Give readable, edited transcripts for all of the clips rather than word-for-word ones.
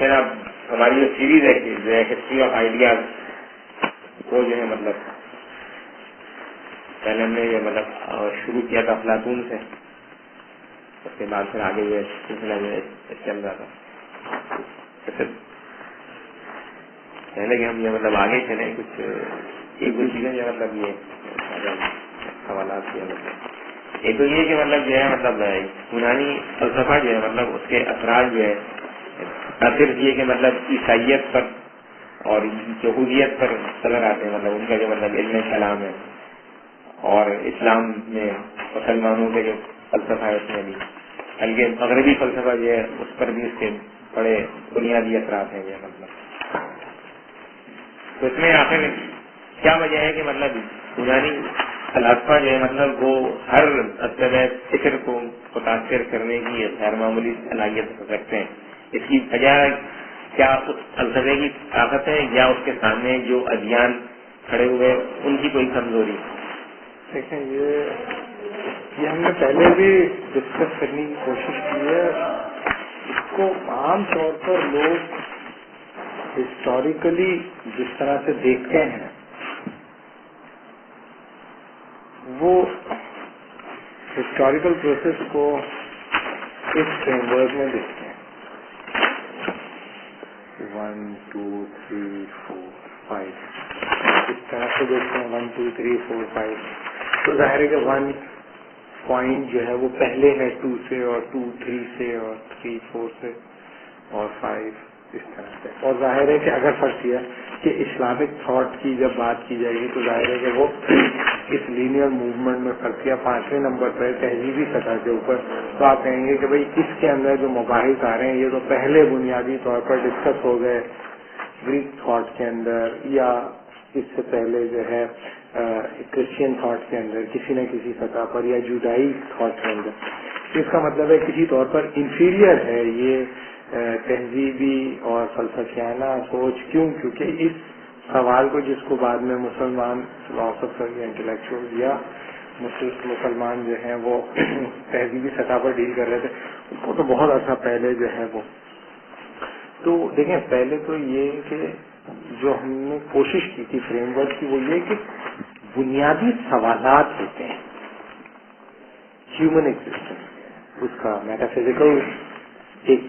پھر اب ہماری جو سیریز ہے جو ہے ہسٹری آف آئیڈیاز، وہ جو ہے مطلب پہلے ہم نے یہ مطلب شروع کیا تھا افلاطون سے، اس کے بعد پھر آگے یہ سلسلہ جو ہے چل رہا تھا. پہلے کہ ہم یہ مطلب آگے چلیں کچھ ایک دو چیزیں جو مطلب یہ سوالات کیا مطلب ایک تو یہ کہ مطلب جو ہے مطلب یونانی فلسفہ جو ہے مطلب اس کے اثرات جو ہے نہ صرف یہ کہ مطلب عیسائیت پر اور یہودیت پر نظر آتے ہیں، مطلب ان کا جو مطلب علم کلام ہے، اور اسلام میں مسلمانوں کے جو فلسفہ ہے اس میں بھی، بلکہ مغربی فلسفہ جو ہے اس پر بھی اس کے بڑے بنیادی اثرات ہیں یہ مطلب. تو اس میں آخر کیا وجہ ہے کہ مطلب یونانی فلسفہ جو ہے مطلب وہ ہر مطلب فکر کو متاثر کرنے کی غیر معمولی صلاحیت رکھتے ہیں. اس کی وجہ کیا اس فلسفے کی طاقت ہے یا اس کے سامنے جو ادیان کھڑے ہوئے ان کی کوئی کمزوری؟ دیکھیں یہ ہم نے پہلے بھی ڈسکس کرنے کی کوشش کی ہے. اس کو عام طور پر لوگ ہسٹوریکلی جس طرح سے دیکھتے ہیں وہ ہسٹوریکل پروسیس کو اس فریم ورک میں دیکھتے ہیں. 1 2 3 4 5 اس طرح سے دیکھتے ہیں. 1 2 3 4 5 تو ظاہر ہے کہ 1 پوائنٹ جو ہے وہ پہلے ہے 2 سے، اور 2 3 سے، اور 3 4 سے، اور 5 اس طرح سے. اور ظاہر ہے کہ اگر فرض کیا کہ اسلامک تھاٹ کی جب بات کی جائے گی تو ظاہر ہے کہ وہ اس لینئر موومنٹ میں فرض کیا 5ویں نمبر پر تہذیبی سطح کے اوپر تو آپ کہیں گے کہ بھئی اس کے اندر جو مباحث آ رہے ہیں یہ تو پہلے بنیادی طور پر ڈسکس ہو گئے گریک تھاٹ کے اندر، یا اس سے پہلے جو ہے کرسچین تھاٹ کے اندر کسی نہ کسی سطح پر، یا جودائی تھاٹ کے اندر. اس کا مطلب ہے کسی طور پر انفیریئر ہے یہ تہذیبی اور فلسفیانہ سوچ. کیونکہ اس سوال کو جس کو بعد میں مسلمان فلاسفر یا انٹلیکچوئل یا مسلمان جو ہیں وہ تہذیبی سطح پر ڈیل کر رہے تھے، اس کو تو بہت عرصہ پہلے جو ہے وہ. تو دیکھیں پہلے تو یہ کہ جو ہم نے کوشش کی تھی فریم ورک کی وہ یہ کہ بنیادی سوالات ہوتے ہیں ہیومن ایگزسٹنس، اس کا میٹافزیکل ایک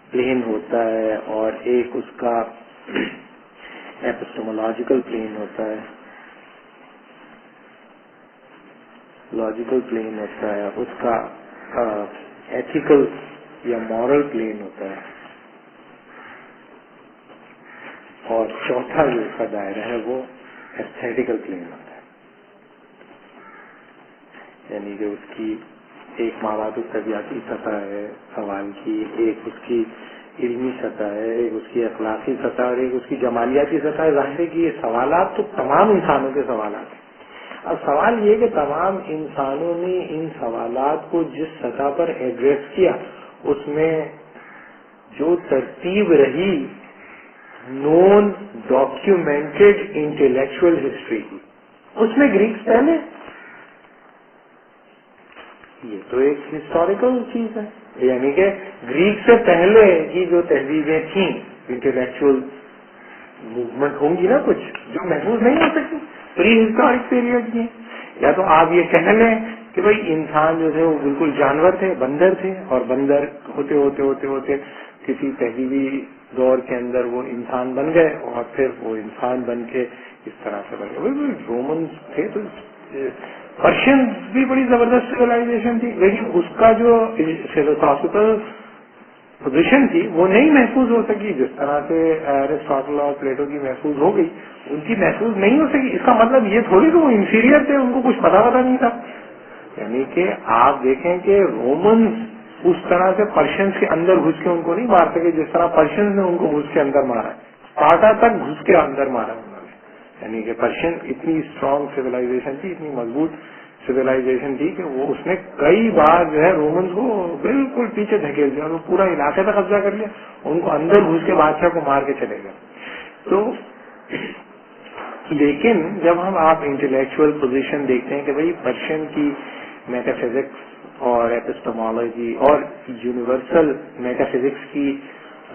پلین ہوتا ہے اور ایک اس کا ایپسٹمولوجیکل پلین ہوتا ہے، لاجیکل پلین ہوتا ہے، اس کا ایتھیکل یا مورل پلین ہوتا ہے، اور چوتھا جو اس کا دائرہ ہے وہ ایستھیٹیکل پلین ہوتا ہے. یعنی کہ اس کی ایک مواد طبیعتی سطح ہے سوال کی، ایک اس کی علمی سطح ہے، ایک اس کی اخلاقی سطح، اور ایک اس کی جمالیاتی سطح ہے. ظاہر ہے کہ یہ سوالات تو تمام انسانوں کے سوالات ہیں. اب سوال یہ کہ تمام انسانوں نے ان سوالات کو جس سطح پر ایڈریس کیا اس میں جو ترتیب رہی نون ڈاکیومینٹڈ انٹلیکچوئل ہسٹری کی، اس میں گریکس پہلے. یہ تو ایک ہسٹوریکل چیز ہے، یعنی کہ گریک سے پہلے کی جو تہذیبیں تھیں انٹلیکچوئل موومنٹ ہوں گی نا کچھ جو محفوظ نہیں ہو سکتی پری ہسٹورک پیریڈ کی. یا تو آپ یہ کہہ لیں کہ بھئی انسان جو تھے وہ بالکل جانور تھے، بندر تھے، اور بندر ہوتے ہوتے ہوتے ہوتے کسی تہذیبی دور کے اندر وہ انسان بن گئے، اور پھر وہ انسان بن کے اس طرح سے بن گئے. رومنز تھے تو پرشین بھی بڑی زبردست سویلائزیشن تھی، لیکن اس کا جو فلسافیکل پوزیشن تھی وہ نہیں محفوظ ہو سکی جس طرح سے ایرسٹاٹل اور پلیٹو کی محفوظ ہو گئی، ان کی محفوظ نہیں ہو سکی. اس کا مطلب یہ تھوڑی کہ وہ انفیریئر تھے، ان کو کچھ پتا نہیں تھا. یعنی کہ آپ دیکھیں کہ رومنز اس طرح سے پرشینز کے اندر گھس کے ان کو نہیں مار سکے جس طرح پرشینز نے ان کو گھس کے اندر مارا ہے، اسپارٹا تک گھس کے اندر مارا انہوں نے. یعنی کہ پرشین اتنی اسٹرانگ سویلائزیشن تھی، اتنی مضبوط سویلائزیشن تھی کہ وہ اس نے کئی بار جو ہے رومنز کو بالکل پیچھے دھکیل دیا، اور وہ پورا علاقے تک قبضہ کر لیا، ان کو اندر گھس کے بادشاہ کو مار کے چلے گئے. تو لیکن جب ہم آپ انٹلیکچوئل پوزیشن دیکھتے ہیں کہ بھئی پرشین کی میٹافزکس اور ایپسٹمالوجی اور یونیورسل میٹافزکس کی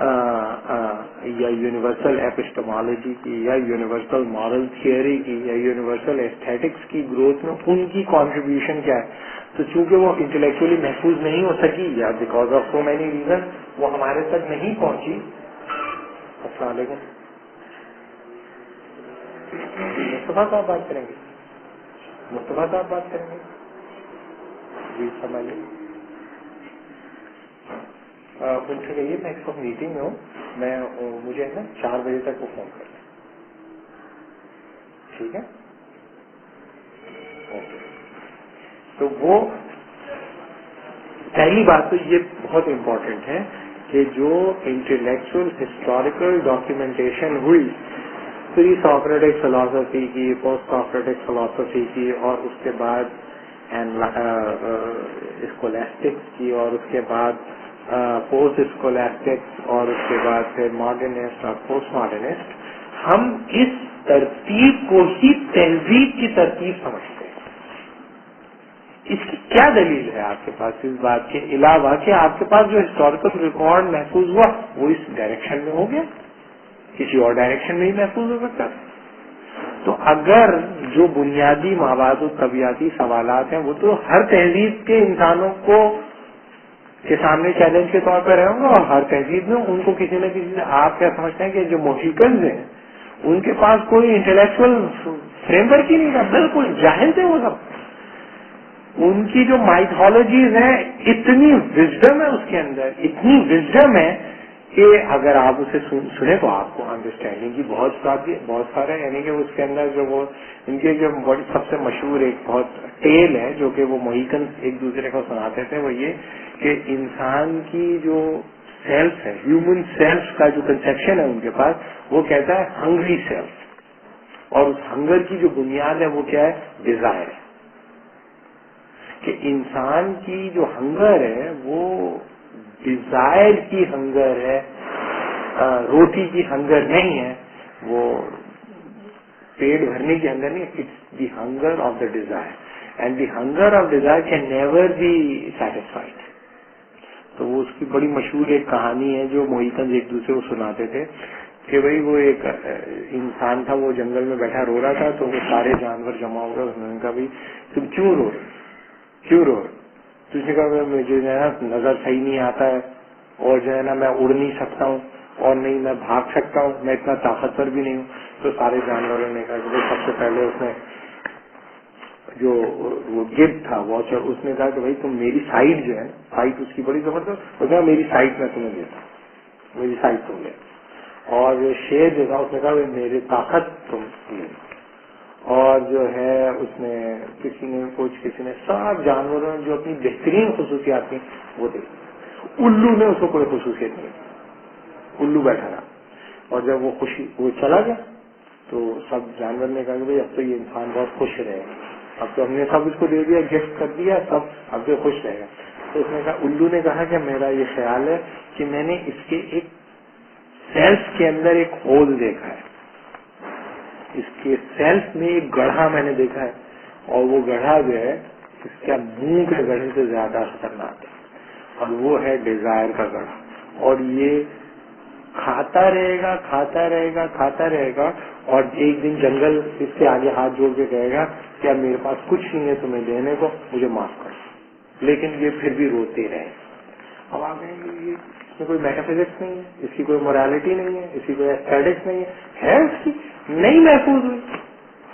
یا یونیورسل ایپسٹمالوجی کی یا یونیورسل مورل تھیوری کی یا یونیورسل ایستھیٹکس کی گروتھ میں ان کی کانٹریبیوشن کیا ہے. تو چونکہ وہ انٹلیکچولی محفوظ نہیں ہو سکی یا because of so many reason وہ ہمارے تک نہیں پہنچی. السلام علیکم. مصطفیٰ صاحب بات کریں گے. مصطفیٰ صاحب بات کریں گے. جی سمجھیے. ان سے کہیے میں اس وقت میٹنگ میں ہوں, میں مجھے نا 4 بجے تک وہ فون کر لیں. ٹھیک ہے, اوکے. تو وہ پہلی بات تو یہ بہت امپورٹنٹ ہے کہ جو انٹلیکچوئل ہسٹوریکل ڈاکیومنٹیشن ہوئی پری سوکریٹک فلاسفی کی, پوسٹ سوکریٹک فلاسفی کی, اور اس کے بعد اسکولاسٹکس کی, اور اس کے بعد پوسٹ اسکولاسٹکس, اور اس کے بعد پھر ماڈرنسٹ اور پوسٹ ماڈرنسٹ, ہم اس ترتیب کو ہی تہذیب کی ترتیب سمجھتے ہیں. اس کی کیا دلیل ہے آپ کے پاس اس بات کے علاوہ کہ آپ کے پاس جو ہسٹوریکل ریکارڈ محفوظ ہوا وہ اس ڈائریکشن میں ہو گیا, کسی اور ڈائریکشن میں ہی محفوظ ہو سکتا. تو اگر جو بنیادی مواد و طبیعتی سوالات ہیں وہ تو ہر تہذیب کے انسانوں کو کے سامنے چیلنج کے طور پر رہے گا, اور ہر تہذیب میں ان کو کسی نہ کسی سے. آپ کیا سمجھتے ہیں کہ جو موہیکنز ہیں ان کے پاس کوئی انٹلیکچوئل فریم ورک ہی نہیں تھا, بالکل جاہل تھے وہ سب. ان کی جو مائتھولوجیز ہیں اتنی وزڈم ہے اس کے اندر, اتنی وزڈم ہے کہ اگر آپ اسے سنیں تو آپ کو انڈرسٹینڈنگ کی بہت سارے, یعنی کہ اس کے اندر جو وہ ان کے جو سب سے مشہور ایک بہت ٹیل ہے جو کہ وہ موہیکن ایک دوسرے کو سناتے تھے, وہ یہ کہ انسان کی جو سیلف ہے, ہیومن سیلف کا جو کنسیپشن ہے ان کے پاس, وہ کہتا ہے ہنگری سیلف, اور اس ہنگر کی جو بنیاد ہے وہ کیا ہے, ڈیزائر ہے. کہ انسان کی جو ہنگر ہے وہ ڈیزائر کی ہنگر ہے, روٹی کی ہنگر نہیں ہے, وہ پیٹ بھرنے کی ہنگر نہیں ہے. It's the hunger of the desire, and the hunger of desire can never be satisfied. تو وہ اس کی بڑی مشہور ایک کہانی ہے جو موہیکن ایک دوسرے کو سناتے تھے کہ بھائی وہ ایک انسان تھا, وہ جنگل میں بیٹھا رو رہا تھا, تو وہ سارے جانور جمع ہو گئے. انہوں نے کہا بھائی تم کیوں رو رہے, کیوں رو رہے؟ تو اس نے کہا مجھے جو ہے نا نظر صحیح نہیں آتا ہے, اور جو ہے نا میں اڑ نہیں سکتا ہوں, اور نہیں میں بھاگ سکتا ہوں, میں اتنا طاقتور بھی نہیں ہوں. تو سارے جانوروں نے کہا کہ سب سے پہلے اس نے جو وہ گڈ تھا واچر, اس نے کہا کہ بھائی تم میری سائٹ جو ہے, سائٹ اس کی بڑی زبردست, اس نے کہا میری سائٹ میں تمہیں دیتا ہوں, میری سائٹ تم لے. اور جو شیر جو تھا اس نے کہا میری طاقت تم لے. اور جو ہے اس نے کسی نے سب جانوروں نے جو اپنی بہترین خصوصیات تھیں وہ دیکھی. الو نے اس کو کوئی خصوصیت نہیں, الو بیٹھا رہا. اور جب وہ چلا گیا تو سب جانور نے کہا کہ بھائی اب تو یہ انسان بہت خوش رہے گا, اب تو ہم نے سب اس کو دے دیا, گفٹ کر دیا, سب اب تو خوش رہے گا. تو اس نے کہا, الو نے کہا کہ میرا یہ خیال ہے کہ میں نے اس کے ایک سیلف کے اندر ایک ہول دیکھا ہے, اس کے سیلف میں ایک گڑھا میں نے دیکھا ہے, اور وہ گڑھا جو ہے اس کا منہ کے گڑھے سے زیادہ خطرناک ہے, اور وہ ہے ڈیزائر کا گڑھا. اور یہ کھاتا رہے گا, اور ایک دن جنگل اس کے آگے ہاتھ جوڑ کے کہے گا کہ اب میرے پاس کچھ نہیں ہے تمہیں دینے کو, مجھے معاف کر. لیکن یہ پھر بھی روتے رہے. اب آپ کہیں گے اس میں کوئی میٹا فزکس نہیں ہے, اس کی کوئی مورالٹی نہیں ہے, اس کی کوئی ایسٹیٹکس نہیں ہے اس کی نہیں محفوظ ہوئی,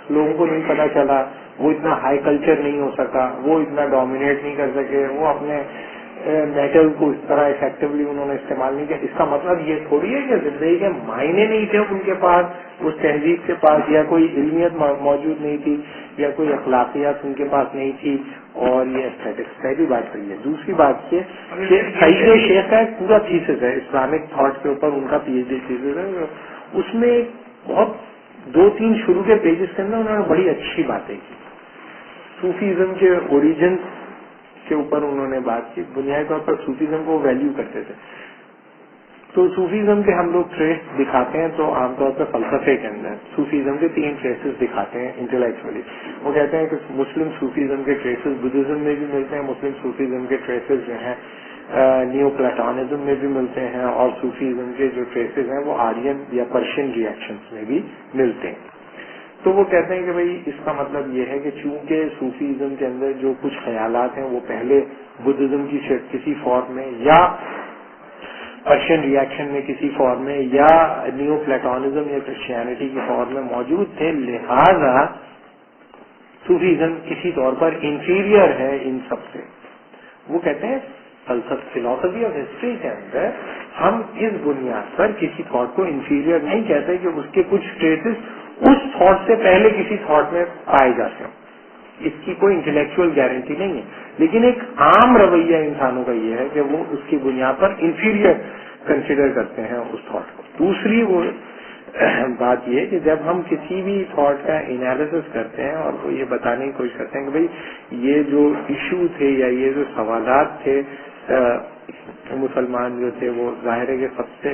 لوگوں کو نہیں پتا چلا, وہ اتنا ہائی کلچر نہیں ہو سکا, وہ اتنا ڈومینیٹ نہیں کر سکے, وہ اپنے میٹل کو اس طرح افیکٹولی انہوں نے استعمال نہیں کیا. اس کا مطلب یہ تھوڑی ہے کہ زندگی کے معنی نہیں تھے ان کے پاس, اس تہذیب کے پاس, یا کوئی علمیت موجود نہیں تھی, یا کوئی اخلاقیات ان کے پاس نہیں تھی, اور یہ اسٹیٹکس. پہلی بات تو یہ. دوسری بات یہ کہ سعید شیخ کا ایک پورا تھیسس ہے اسلامک تھاٹ کے اوپر, ان کا پی ایچ ڈی تھیسس ہے. اس میں بہت 2-3 شروع کے پیجز کے اندر انہوں نے بڑی اچھی باتیں کی. صوفیزم کے اوریجنس کے اوپر انہوں نے بات کی. بنیادی طور پر صوفیزم کو ویلیو کرتے تھے. تو صوفیزم کے ہم لوگ ٹریس دکھاتے ہیں تو عام طور پر فلسفے کے اندر صوفیزم کے 3 ٹریسز دکھاتے ہیں انٹلیکچولی. وہ کہتے ہیں کہ مسلم صوفیزم کے ٹریسز بدھزم میں بھی ملتے ہیں, مسلم صوفیزم کے ٹریسز جو ہیں نیو پلاٹونزم میں بھی ملتے ہیں اور صوفیزم کے جو ٹریسز ہیں وہ آرین یا پرشین ریئیکشنز میں بھی ملتے ہیں. تو وہ کہتے ہیں کہ بھئی اس کا مطلب یہ ہے کہ چونکہ صوفیزم کے اندر جو کچھ خیالات ہیں وہ پہلے بدھزم کی کسی فارم میں یا پرشین ریئیکشن میں کسی فارم میں یا نیو پلاٹونزم یا کرسچینٹی کی فارم میں موجود تھے، لہذا صوفیزم کسی طور پر انفیریئر ہے ان سب سے. وہ کہتے ہیں فلسفی آف ہسٹری کے اندر ہم اس بنیاد پر کسی تھاٹ کو انفیریئر نہیں کہتے کہ اس کے کچھ ٹریسز اس تھاٹ سے پہلے کسی تھاٹ میں پائے جاتے ہیں. اس کی کوئی انٹلیکچوئل گارنٹی نہیں ہے، لیکن ایک عام رویہ انسانوں کا یہ ہے کہ وہ اس کی بنیاد پر انفیریئر کنسیڈر کرتے ہیں اس تھاٹ کو. دوسری وہ بات یہ کہ جب ہم کسی بھی تھاٹ کا انالیسس کرتے ہیں اور وہ یہ بتانے کی کوشش کرتے ہیں کہ بھئی یہ جو ایشو تھے یا یہ جو سوالات تھے مسلمان جو تھے وہ ظاہر ہے کہ سب سے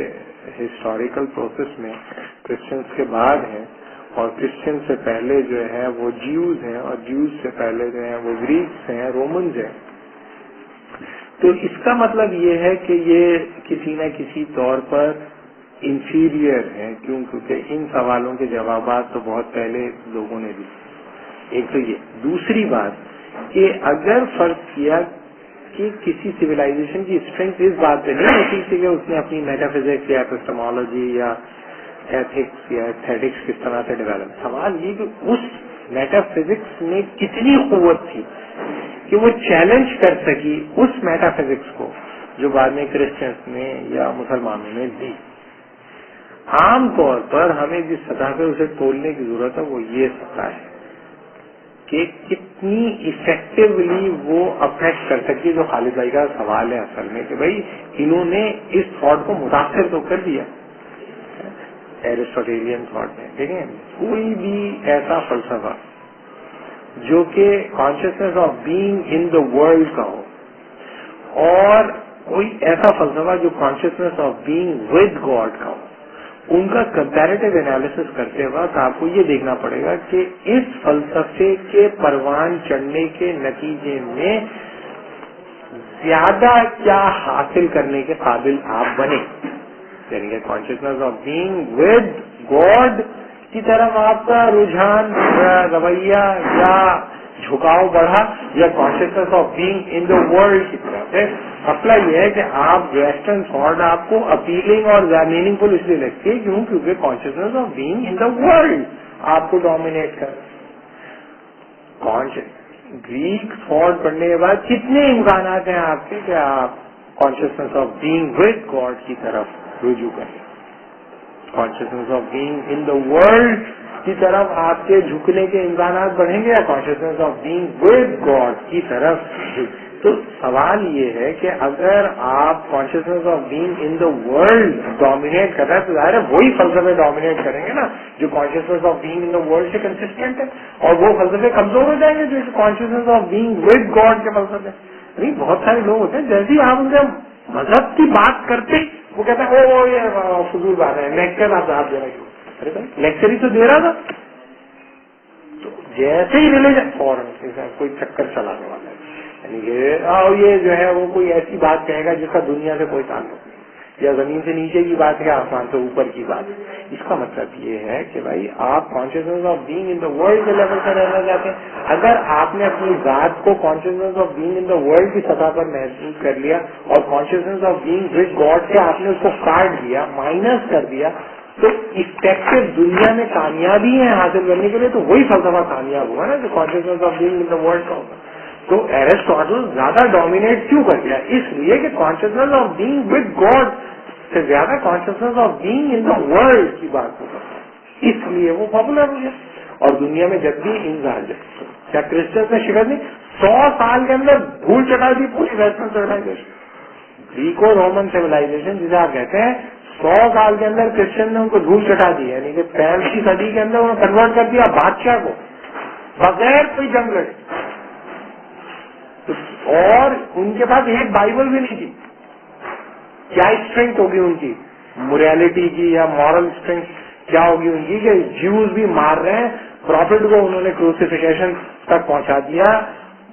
ہسٹوریکل پروسیس میں کرسچنس کے بعد ہیں، اور کرسچن سے پہلے جو ہے وہ جیوز ہیں، اور جیوز سے پہلے جو ہیں وہ گریکس ہیں، رومنز ہیں. تو اس کا مطلب یہ ہے کہ یہ کسی نہ کسی طور پر انفیریئر ہیں، کیونکہ ان سوالوں کے جوابات تو بہت پہلے لوگوں نے دی. ایک تو یہ. دوسری بات کہ اگر فرض کیا کہ کسی سویلائزیشن کی اسٹرینتھ اس بات پہ نہیں ہوتی کہ اس نے اپنی میٹا فزکس یا ایپسٹمالوجی یا ایتھکس یا ایتھیٹکس کس طرح سے ڈیولپ، سوال یہ کہ اس میٹا فزکس میں کتنی قوت تھی کہ وہ چیلنج کر سکی اس میٹا فزکس کو جو بعد میں کرسچنس نے یا مسلمانوں نے دی. عام طور پر ہمیں جس سطح پہ اسے تولنے کی ضرورت ہے وہ یہ سطح ہے کہ کتنی افیکٹولی وہ افیکٹ کر سکتی. جو خالد بھائی کا سوال ہے اصل میں کہ بھائی انہوں نے اس تھاٹ کو متاثر تو کر دیا ایرسٹوٹیلین تھاٹ میں. دیکھیں کوئی بھی ایسا فلسفہ جو کہ consciousness of being in the world کا ہو اور کوئی ایسا فلسفہ جو consciousness of being with God کا ہو، ان کا کمپیریٹیو انالیسس کرتے وقت آپ کو یہ دیکھنا پڑے گا کہ اس فلسفے کے پروان چڑھنے کے نتیجے میں زیادہ کیا حاصل کرنے کے قابل آپ بنے. یعنی کہ consciousness of being with God کی طرف آپ کا رجحان رویہ یا جھکاؤ بڑھا، یا consciousness of being in the world کی طرف ہے. مسئلہ یہ ہے کہ آپ ویسٹرن تھاٹ آپ کو اپیلنگ اور میننگ فل اس لیے لگتی ہے کیونکہ consciousness of being in the world آپ کو ڈومینیٹ کر. گریک تھاٹ پڑھنے کے بعد کتنے امکانات ہیں آپ کے کہ آپ consciousness of being with God کی طرف رجوع کریں. Consciousness of being in the world کی طرف آپ کے جھکنے کے امکانات بڑھیں گے یا consciousness of being with God کی طرف. تو سوال یہ ہے کہ اگر آپ consciousness of being in the world dominate کر رہے ہیں تو ظاہر ہے وہی فلسفے ڈومینیٹ کریں گے نا جو consciousness of being in the world سے کنسسٹنٹ ہے، اور وہ فلسفے کمزور ہو جائیں گے جو consciousness of being with God کے فلسفے. نہیں بہت سارے لوگ ہوتے ہیں جیسے ہی آپ ان سے مذہب کی بات کرتے وہ کہتے ہیں او یہ فضول بات ہے، لیکچر آپ دے رہے ہو. ارے بھائی لیکچر ہی تو دے رہا تھا. تو جیسے ہی ریلیجن فوراً کوئی چکر چلانے والا ہے، یعنی کہ یہ جو ہے وہ کوئی ایسی بات کہے گا جس کا دنیا سے کوئی تعلق نہیں، یا زمین سے نیچے کی بات ہے آسمان سے اوپر کی بات ہے. اس کا مطلب یہ ہے کہ بھائی آپ consciousness of being in the world کے لیول سے رہنا چاہتے ہیں. اگر آپ نے اپنی ذات کو consciousness of being in the world کی سطح پر محسوس کر لیا اور consciousness of being with God سے آپ نے اس کو کاٹ دیا، مائنس کر دیا، تو افیکٹو دنیا میں کامیابی ہے حاصل کرنے کے لیے تو وہی فلسفہ کامیاب ہوا نا جو consciousness of being in the world کا ہوگا. تو ایرسٹوٹل زیادہ ڈومینیٹ کیوں کر گیا؟ اس لیے کہ consciousness of being with God سے زیادہ consciousness of being in the world کی بات ہوگا، اس لیے وہ پاپولر ہو گیا. اور دنیا میں جب بھی انظہار جائے کیا کرسچنس نے شکست نہیں؟ 100 سال کے اندر دھول چٹا دی پوری western civilisation. Greco Roman civilisation جسے آپ کہتے ہیں 100 سال کے اندر کرسچن نے ان کو دھول چٹا دی، یعنی کہ 5ویں صدی کے اندر انہوں نے کنورٹ کر دیا بادشاہ کو بغیر کوئی جنگ لڑے، اور ان کے پاس ایک بائبل بھی نہیں تھی. کیا اسٹرینتھ ہوگی ان کی موریلٹی کی یا مورل اسٹرینتھ کیا ہوگی ان کی کہ جیوز بھی مار رہے ہیں، پروفٹ کو انہوں نے کروسیفیکیشن تک پہنچا دیا،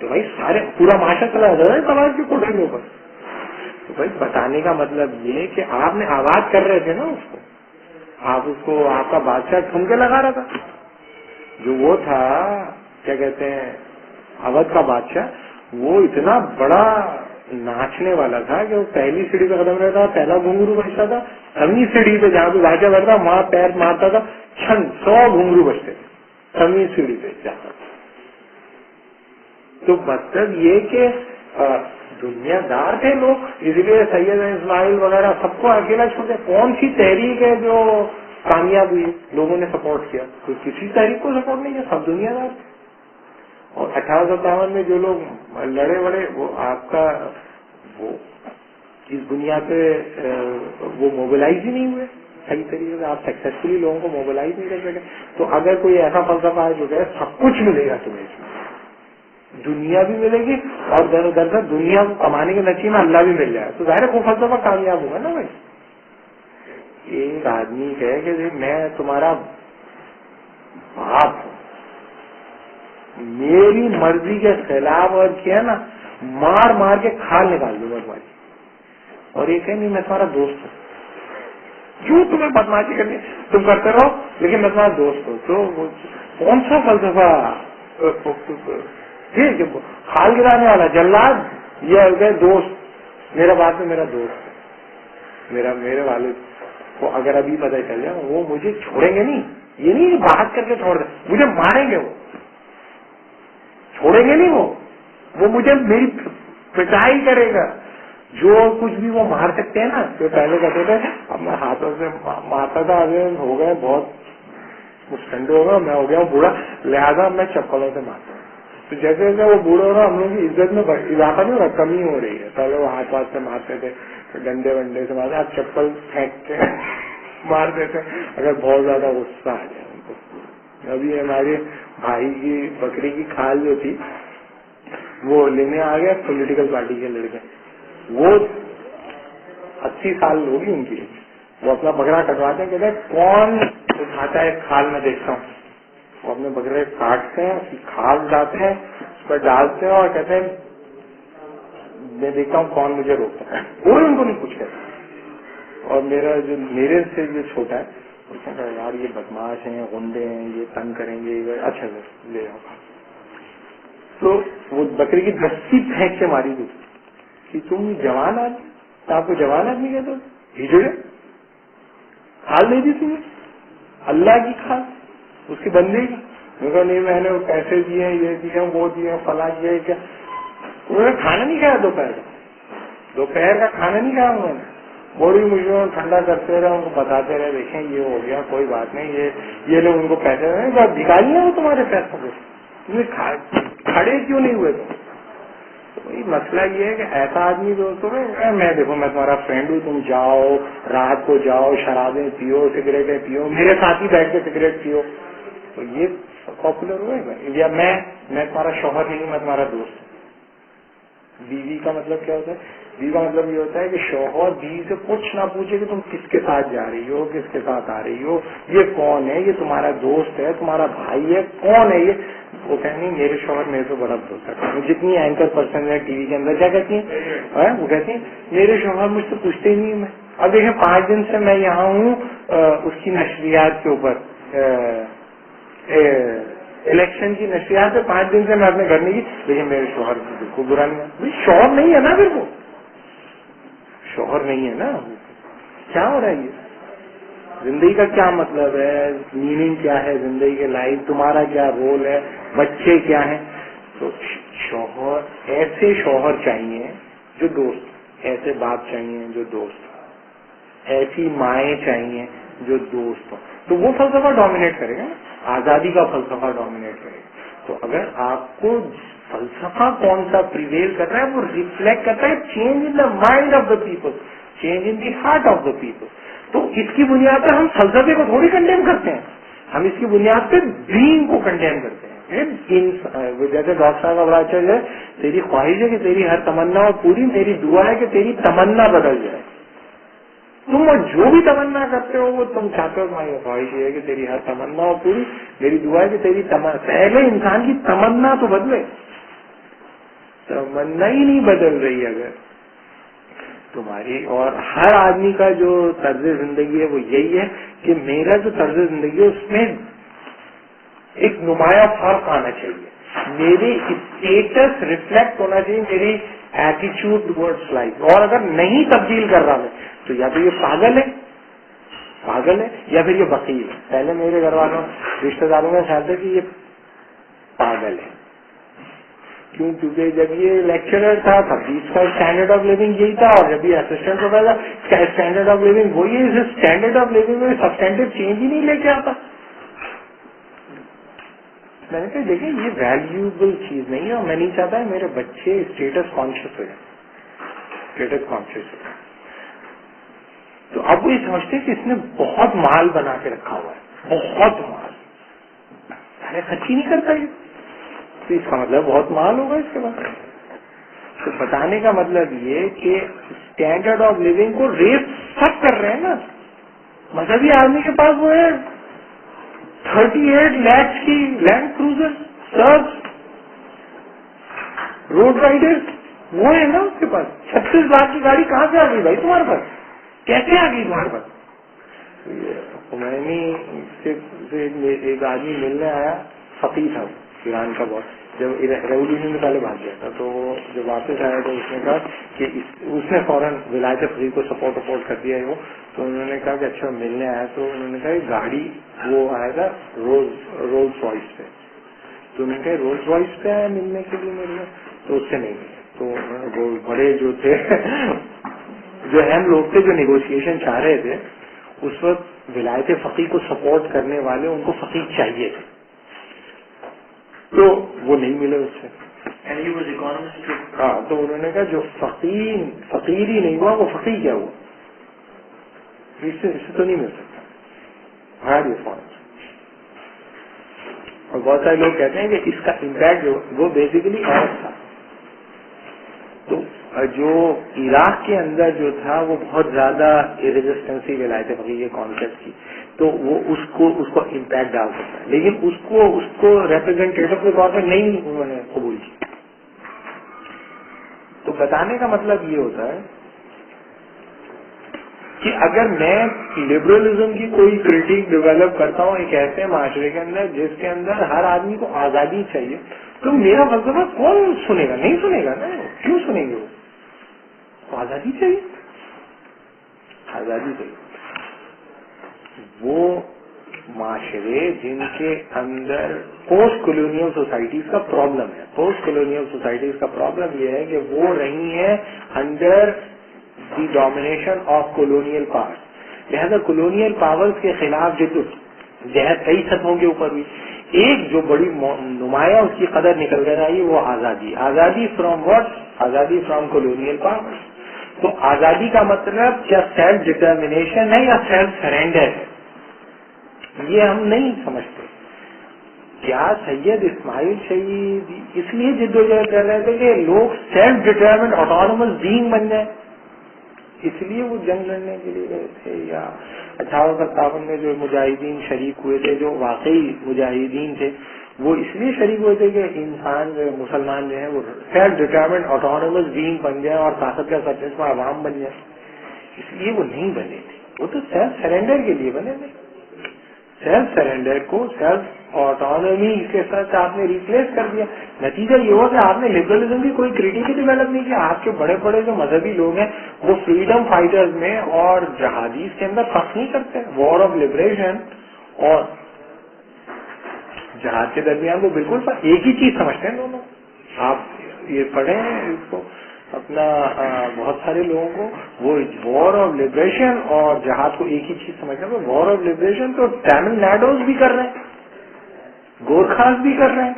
تو بھائی سارے پورا معاشرہ چلا جاتا ہے سماج کی کوٹری کے اوپر. تو بھائی بتانے کا مطلب یہ کہ آپ نے آواز کر رہے تھے نا اس کو, آپ اس کو آپ کا بادشاہ ٹھمکے لگا رہا تھا. جو وہ تھا کیا کہتے ہیں اودھ کا بادشاہ, وہ اتنا بڑا ناچنے والا تھا کہ وہ پہلی سیڑھی پہ قدم رہتا, پہلا گھنگرو بجتا تھا, سویں سیڑھی پہ جہاں پہ بادشاہ بیٹھتا وہاں پیر مارتا تھا, 100 گھنگرو بجتے تھے سویں سیڑھی پہ جاتا. تو مطلب یہ کہ دنیا دار تھے لوگ, اس لیے سید اسماعیل وغیرہ سب کو اکیلا چھوڑ دیا. کون سی تحریک ہے جو کامیاب ہوئی, لوگوں نے سپورٹ کیا؟ کوئی کسی تحریک کو سپورٹ نہیں کیا, سب دنیا دار تھے. اور 1857 میں جو لوگ لڑے بڑے وہ آپ کا وہ اس دنیا پہ وہ موبلائز ہی نہیں ہوئے صحیح طریقے سے. آپ سکسیسفلی لوگوں کو موبلائز نہیں کر سکے. تو اگر کوئی ایسا فلسفہ ہے جو کہ سب کچھ ملے گا تمہیں, اس میں دنیا بھی ملے گی اور در دنیا کو کمانے کے نتیجے میں اللہ بھی مل جائے, تو ظاہر ہے وہ فلسفہ کامیاب ہوگا نا بھائی. ایک آدمی کہے کہ میں تمہارا باپ ہوں, میری مرضی کے خلاف اور کیا نا مار مار کے کھال نکال دوں گا تمہاری, اور یہ کہ نہیں میں تمہارا دوست ہوں, جو تمہیں بدماشی کرنی تم کرتے رہو لیکن میں تمہارا دوست ہوں. تو کون سا فلسفہ ٹھیک ہے, کھال گرانے والا جلاد, یہ دوست میرا باپ میں میرا دوست ہے, میرے والد کو اگر ابھی پتہ چل جائے وہ مجھے چھوڑیں گے نہیں. یہ نہیں بات کر کے چھوڑ دیں, مجھے ماریں گے, وہ چھوڑیں گے نہیں, وہ مجھے میری پٹائی کرے گا. جو کچھ بھی وہ مار سکتے ہیں نا, جو پہلے کہتے تھے اب میں ہاتھوں سے مارتا تھا, ابھی ہو گئے بہت ٹھنڈے ہو گئے, میں ہو گیا ہوں بوڑھا, لہٰذا میں چپلوں سے مارتا ہوں. تو جیسے جیسے وہ بوڑھے ہو رہا ہم لوگوں کی عزت میں اضافہ نہیں ہو رہا, کمی ہو رہی ہے. پہلے وہ ہاتھ سے مارتے تھے, ڈنڈے ونڈے سے مارتے, آپ چپل پھینک کے مار دیتے اگر بہت زیادہ غصہ آ جائے ان کو. ابھی ہمارے بھائی کی بکری کی کھال جو تھی وہ لینے آ گیا پولیٹیکل پارٹی کے لڑکے, وہ 80 سال ہوگی ان کی, وہ اپنا بکرا کٹواتے ہیں, کہتے ہیں کون اٹھاتا ہے کھال میں دیکھتا ہوں. وہ اپنے بکرے کاٹتے ہیں, اس کی کھال لاتے ہیں, اس پر ڈالتے ہیں اور کہتے ہیں میں دیکھتا ہوں کون مجھے روکتا ہے. کوئی ان کو نہیں پوچھ کرتا. اور میرے سے جو چھوٹا ہے وہ کہتا ہے یار یہ بدماش ہیں, غنڈے ہیں, یہ تنگ کریں گے, اچھا لے آؤ. تو وہ بکری کی رسی پھینک کے ماری تھی کہ تم جوان آدمی, آپ کو جوان آدمی کہتے ہو, ہجڑے کھال دے دی تمہیں, اللہ کی کھال, اس کی بندے کی. نہیں میں نے پیسے دیے, یہ دیے, وہ دیے, فلاں یہ کیا. انہوں نے کھانا نہیں کھایا دوپہر کا کھانا نہیں کھایا انہوں نے. بڑی مجھے ٹھنڈا کرتے رہے, ان کو بتاتے رہے دیکھیں یہ ہو گیا کوئی بات نہیں, یہ لوگ ان کو پیسے دیں, بھکاری ہیں وہ تمہارے پیسوں کو, کھڑے کیوں نہیں ہوئے تم. وہی مسئلہ یہ ہے کہ ایسا آدمی دوستوں میں دیکھو میں تمہارا فرینڈ ہوں, تم جاؤ رات کو جاؤ شرابیں پیو, سگریٹیں پیو, میرے ساتھ ہی بیٹھ کے سگریٹ پیو, تو یہ پاپولر ہوئے گا. یا میں تمہارا شوہر نہیں, میں تمہارا دوست. بیوی کا مطلب کیا ہوتا ہے؟ بیوی کا مطلب یہ ہوتا ہے کہ شوہر بیوی سے کچھ نہ پوچھے کہ تم کس کے ساتھ جا رہی ہو, کس کے ساتھ آ رہی ہو, یہ کون ہے, یہ تمہارا دوست ہے, تمہارا بھائی ہے, کون ہے یہ. وہ کہیں نہیں میرے شوہر میرے سے بڑا بھروسہ کرتے ہیں. جتنی اینکر پرسن ہے ٹی وی کے اندر کیا کہتی ہیں, وہ کہتی ہیں میرے شوہر مجھ سے پوچھتے ہی نہیں. میں اب دیکھیں 5 دن سے میں یہاں ہوں اس کی نشریات کے اوپر, الیکشن کی نشریات سے 5 دن سے میں اپنے گھر نہیں کی, لیکن میرے شوہر بالکل برا نہیں ہے. شوہر نہیں ہے نا, پھر وہ شوہر نہیں ہے نا. کیا ہو رہا ہے یہ, زندگی کا کیا مطلب ہے, میننگ کیا ہے زندگی کے لائف, تمہارا کیا رول ہے, بچے کیا ہیں. تو شوہر, ایسے شوہر چاہیے جو دوست, ایسے باپ چاہیے جو دوست, ایسی مائیں چاہیے جو دوست ہو. تو وہ فلسفہ ڈومینیٹ کرے گا, آزادی کا فلسفہ ڈومینیٹ کرے گا. تو اگر آپ کو فلسفہ کون سا پریویل کر رہا ہے وہ ریفلیکٹ کرتا ہے change in the mind of the people, change in the heart of the people. تو اس کی بنیاد پر ہم فلسفے کو تھوڑی کنڈیم کرتے ہیں, ہم اس کی بنیاد پہ ڈریم کو کنڈیم کرتے ہیں. جیسے ڈاکٹر صاحب کا بڑا اچھا ہے, تیری خواہش ہے کہ تیری ہر تمنا ہو پوری, میری دعا ہے کہ تیری تمنا بدل جائے. تم جو بھی تمنا کرتے ہو وہ تم چاہتے ہو, تمہاری خواہش یہ ہے کہ تیری ہر تمنا ہو پوری, میری دعا ہے کہ تیری پہلے انسان کی تمنا تو بدلے. تمنا ہی نہیں بدل رہی اگر تمہاری. اور ہر آدمی کا جو طرز زندگی ہے وہ یہی ہے کہ میرا جو طرز زندگی ہے اس میں ایک نمایاں فرق آنا چاہیے. میری اسٹیٹس ریفلیکٹ ہونا چاہیے میری ایٹیچیوڈ ٹوورڈس لائف. اور اگر نہیں تبدیل کر رہا میں تو یا تو یہ پاگل ہے یا پھر یہ وکیل ہے. پہلے میرے گھر والوں رشتے داروں کا خیال تھا کہ یہ پاگل ہے. کیوں؟ کیونکہ جب یہ لیکچرر تھا تب اس کا اسٹینڈرڈ آف لیونگ یہی تھا, اور جب یہ اسسٹنٹ پروفیسر اس کا اسٹینڈرڈ آف لیونگ وہی ہے. اس اسٹینڈرڈ آف لیونگ میں سبسٹینٹیو چینج ہی نہیں لے کے آتا. میں نے کہا دیکھیں یہ ویلیوبل چیز نہیں ہے, اور میں نہیں چاہتا ہے میرے بچے اسٹیٹس کانشیس ہوئے. تو اب وہ یہ سمجھتے کہ اس نے بہت مال بنا کے رکھا ہوا ہے, بہت مال, ارے خرچ ہی نہیں کرتا یہ, تو اس کا مطلب بہت مال ہوگا اس کے بعد. تو بتانے کا مطلب یہ کہ اسٹینڈرڈ آف لیونگ کو ریس سب کر رہے ہیں نا. مذہبی آدمی کے پاس وہ ہے 38 لاکھ کی لینڈ کروزر سرز, روڈ رائڈر وہ ہے نا اس کے پاس. 36 لاکھ کی گاڑی کہاں سے آ گئی بھائی تمہارے پاس, کیسے آ گئی تمہارے پاس؟ میں ایک آدمی ملنے آیا, فقیر تھا ایران کا بہت, جب ریولیوشن سے پہلے بھاگ گیا تھا. تو جب واپس آیا تو اس نے کہا کہ اس نے فوراً ولایت فقیر کو سپورٹ کر دیا ہے وہ. تو انہوں نے کہا کہ اچھا ملنے آیا, تو انہوں نے کہا کہ گاڑی وہ آیا تھا رولز رائس پہ. تو انہوں نے کہا رولز رائس پہ آیا ملنے کے لیے ملنے, تو اس سے نہیں ملے. تو وہ بڑے جو تھے جو اہم لوگ تھے جو نیگوشیشن چاہ رہے تھے اس وقت ولایت فقیر کو سپورٹ کرنے والے ان کو فقیر چاہیے تھے, تو وہ نہیں ملے اس سے. ہاں, تو انہوں نے کہا جو فقیر ہی نہیں ہوا وہ فقیر کیا ہوا, اس سے تو نہیں مل سکتا. ہاں یہ فون. اور بہت سارے لوگ کہتے ہیں کہ اس کا امپیکٹ جو وہ بیسیکلی عرب تھا. تو جو عراق کے اندر جو تھا وہ بہت زیادہ ریزسٹنسی ولایت فقیر کے کانسیپٹ کی, تو وہ اس کو امپیکٹ ڈال سکتا ہے, لیکن اس کو ریپرزینٹیٹو کے طور پر نہیں انہوں نے قبول کی. تو بتانے کا مطلب یہ ہوتا ہے کہ اگر میں لبرلزم کی کوئی کرٹیک ڈیولپ کرتا ہوں ایک ایسے معاشرے کے اندر جس کے اندر ہر آدمی کو آزادی چاہیے, تو میرا فلسفہ کون سنے گا؟ نہیں سنے گا نا. کیوں سنیں گے وہ؟ آزادی چاہیے, آزادی چاہیے. وہ معاشرے جن کے اندر پوسٹ کولونیل سوسائٹیز کا پرابلم ہے, پوسٹ کولونیل سوسائٹیز کا پرابلم یہ ہے کہ وہ رہی ہیں under the domination of colonial power. لہذا کولونیل پاورز کے خلاف جہد کئی سطحوں کے اوپر بھی ایک جو بڑی نمایاں اس کی قدر نکل کر آئی وہ آزادی فرام واٹ؟ آزادی فرام کولونیل پاور. تو آزادی کا مطلب کیا سیلف ڈٹرمنیشن ہے یا سیلف سرینڈر ہے؟ یہ ہم نہیں سمجھتے. کیا سید اسماعیل شہید اس لیے جدوجہد کر رہے تھے کہ لوگ سیلف ڈٹرمنڈ آٹونومس بینگ بن جائیں, اس لیے وہ جنگ لڑنے کے لیے گئے تھے؟ یا 58-57 میں جو مجاہدین شریک ہوئے تھے جو واقعی مجاہدین تھے وہ اس لیے شریک ہوئے تھے کہ انسان جو مسلمان جو ہیں وہ سیلف ڈٹرمنڈ آٹونومس بینگ بن جائیں اور طاقت کا سرچشمہ عوام بن جائے, اس لیے وہ نہیں بنے تھے. وہ تو سیلف سرینڈر کے لیے بنے تھے. سیلف سرینڈر کو سیلف آٹونومی کے ساتھ آپ نے ریپلیس کر دیا. نتیجہ یہ ہوا کہ آپ نے لبرلزم کی کوئی کریٹیک ڈیولپ نہیں کیا. آپ کے بڑے بڑے جو مذہبی لوگ ہیں وہ فریڈم فائٹرز میں اور جہادیز کے اندر فرق نہیں کرتے. وار آف لبریشن اور جہاد کے درمیان وہ بالکل ایک ہی چیز سمجھتے ہیں دونوں. آپ یہ پڑھیں اس کو اپنا بہت سارے لوگوں کو وہ وار آف لبریشن اور جہاد کو ایک ہی چیز سمجھتے ہیں. وار آف لبریشن تو تامل ناڈوز بھی کر رہے ہیں, گورکھاز بھی کر رہے ہیں,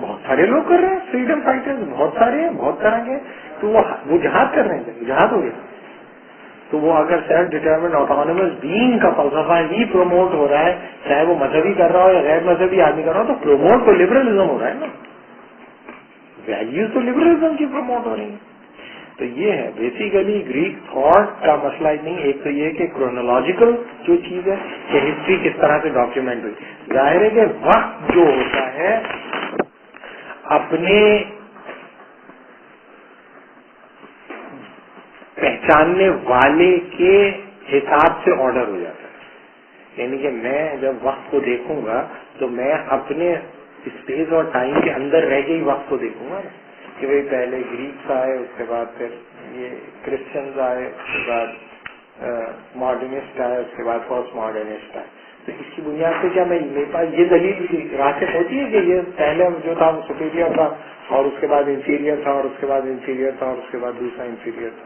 بہت سارے لوگ کر رہے ہیں. فریڈم فائٹرز بہت سارے ہیں, بہت طرح کے. تو وہ جہاد کر رہے ہیں, جہاد ہو گیا. تو وہ اگر سیلف ڈٹرمنڈ آٹونومس بینگ کا فلسفہ ہی پروموٹ ہو رہا ہے, چاہے وہ مذہبی کر رہا ہو یا غیر مذہبی آدمی کر رہا ہو, تو پروموٹ تو لبرلزم ہو رہا ہے نا. ویلیوز تو لبرلزم کی پروموٹ ہو رہی ہے. تو یہ ہے بیسیکلی گریک تھاٹ کا مسئلہ ہی نہیں. ایک تو یہ کہ کرونالوجیکل جو چیز ہے کہ ہسٹری کس طرح سے ڈاکیومنٹ ہوئی. ظاہر ہے کہ وقت جو ہوتا ہے اپنے پہچاننے والے کے حساب سے آرڈر ہو جاتا ہے. یعنی کہ میں جب وقت کو دیکھوں گا تو میں اپنے اسپیس اور ٹائم کے اندر رہ کے ہی وقت کو دیکھوں گا کہ بھائی پہلے گریکس آئے, اس کے بعد پھر یہ کرسچنز آئے, اس کے بعد ماڈرنسٹ آئے, اس کے بعد پوسٹ ماڈرنسٹ آئے. تو اس کی بنیاد پہ کیا میرے پاس یہ دلیل راسخ ہوتی ہے کہ یہ پہلے جو تھا وہ سپیریئر تھا, اور اس کے بعد انفیریئر تھا, اور اس کے بعد انفیریئر تھا, اور اس کے بعد دوسرا انفیریئر تھا.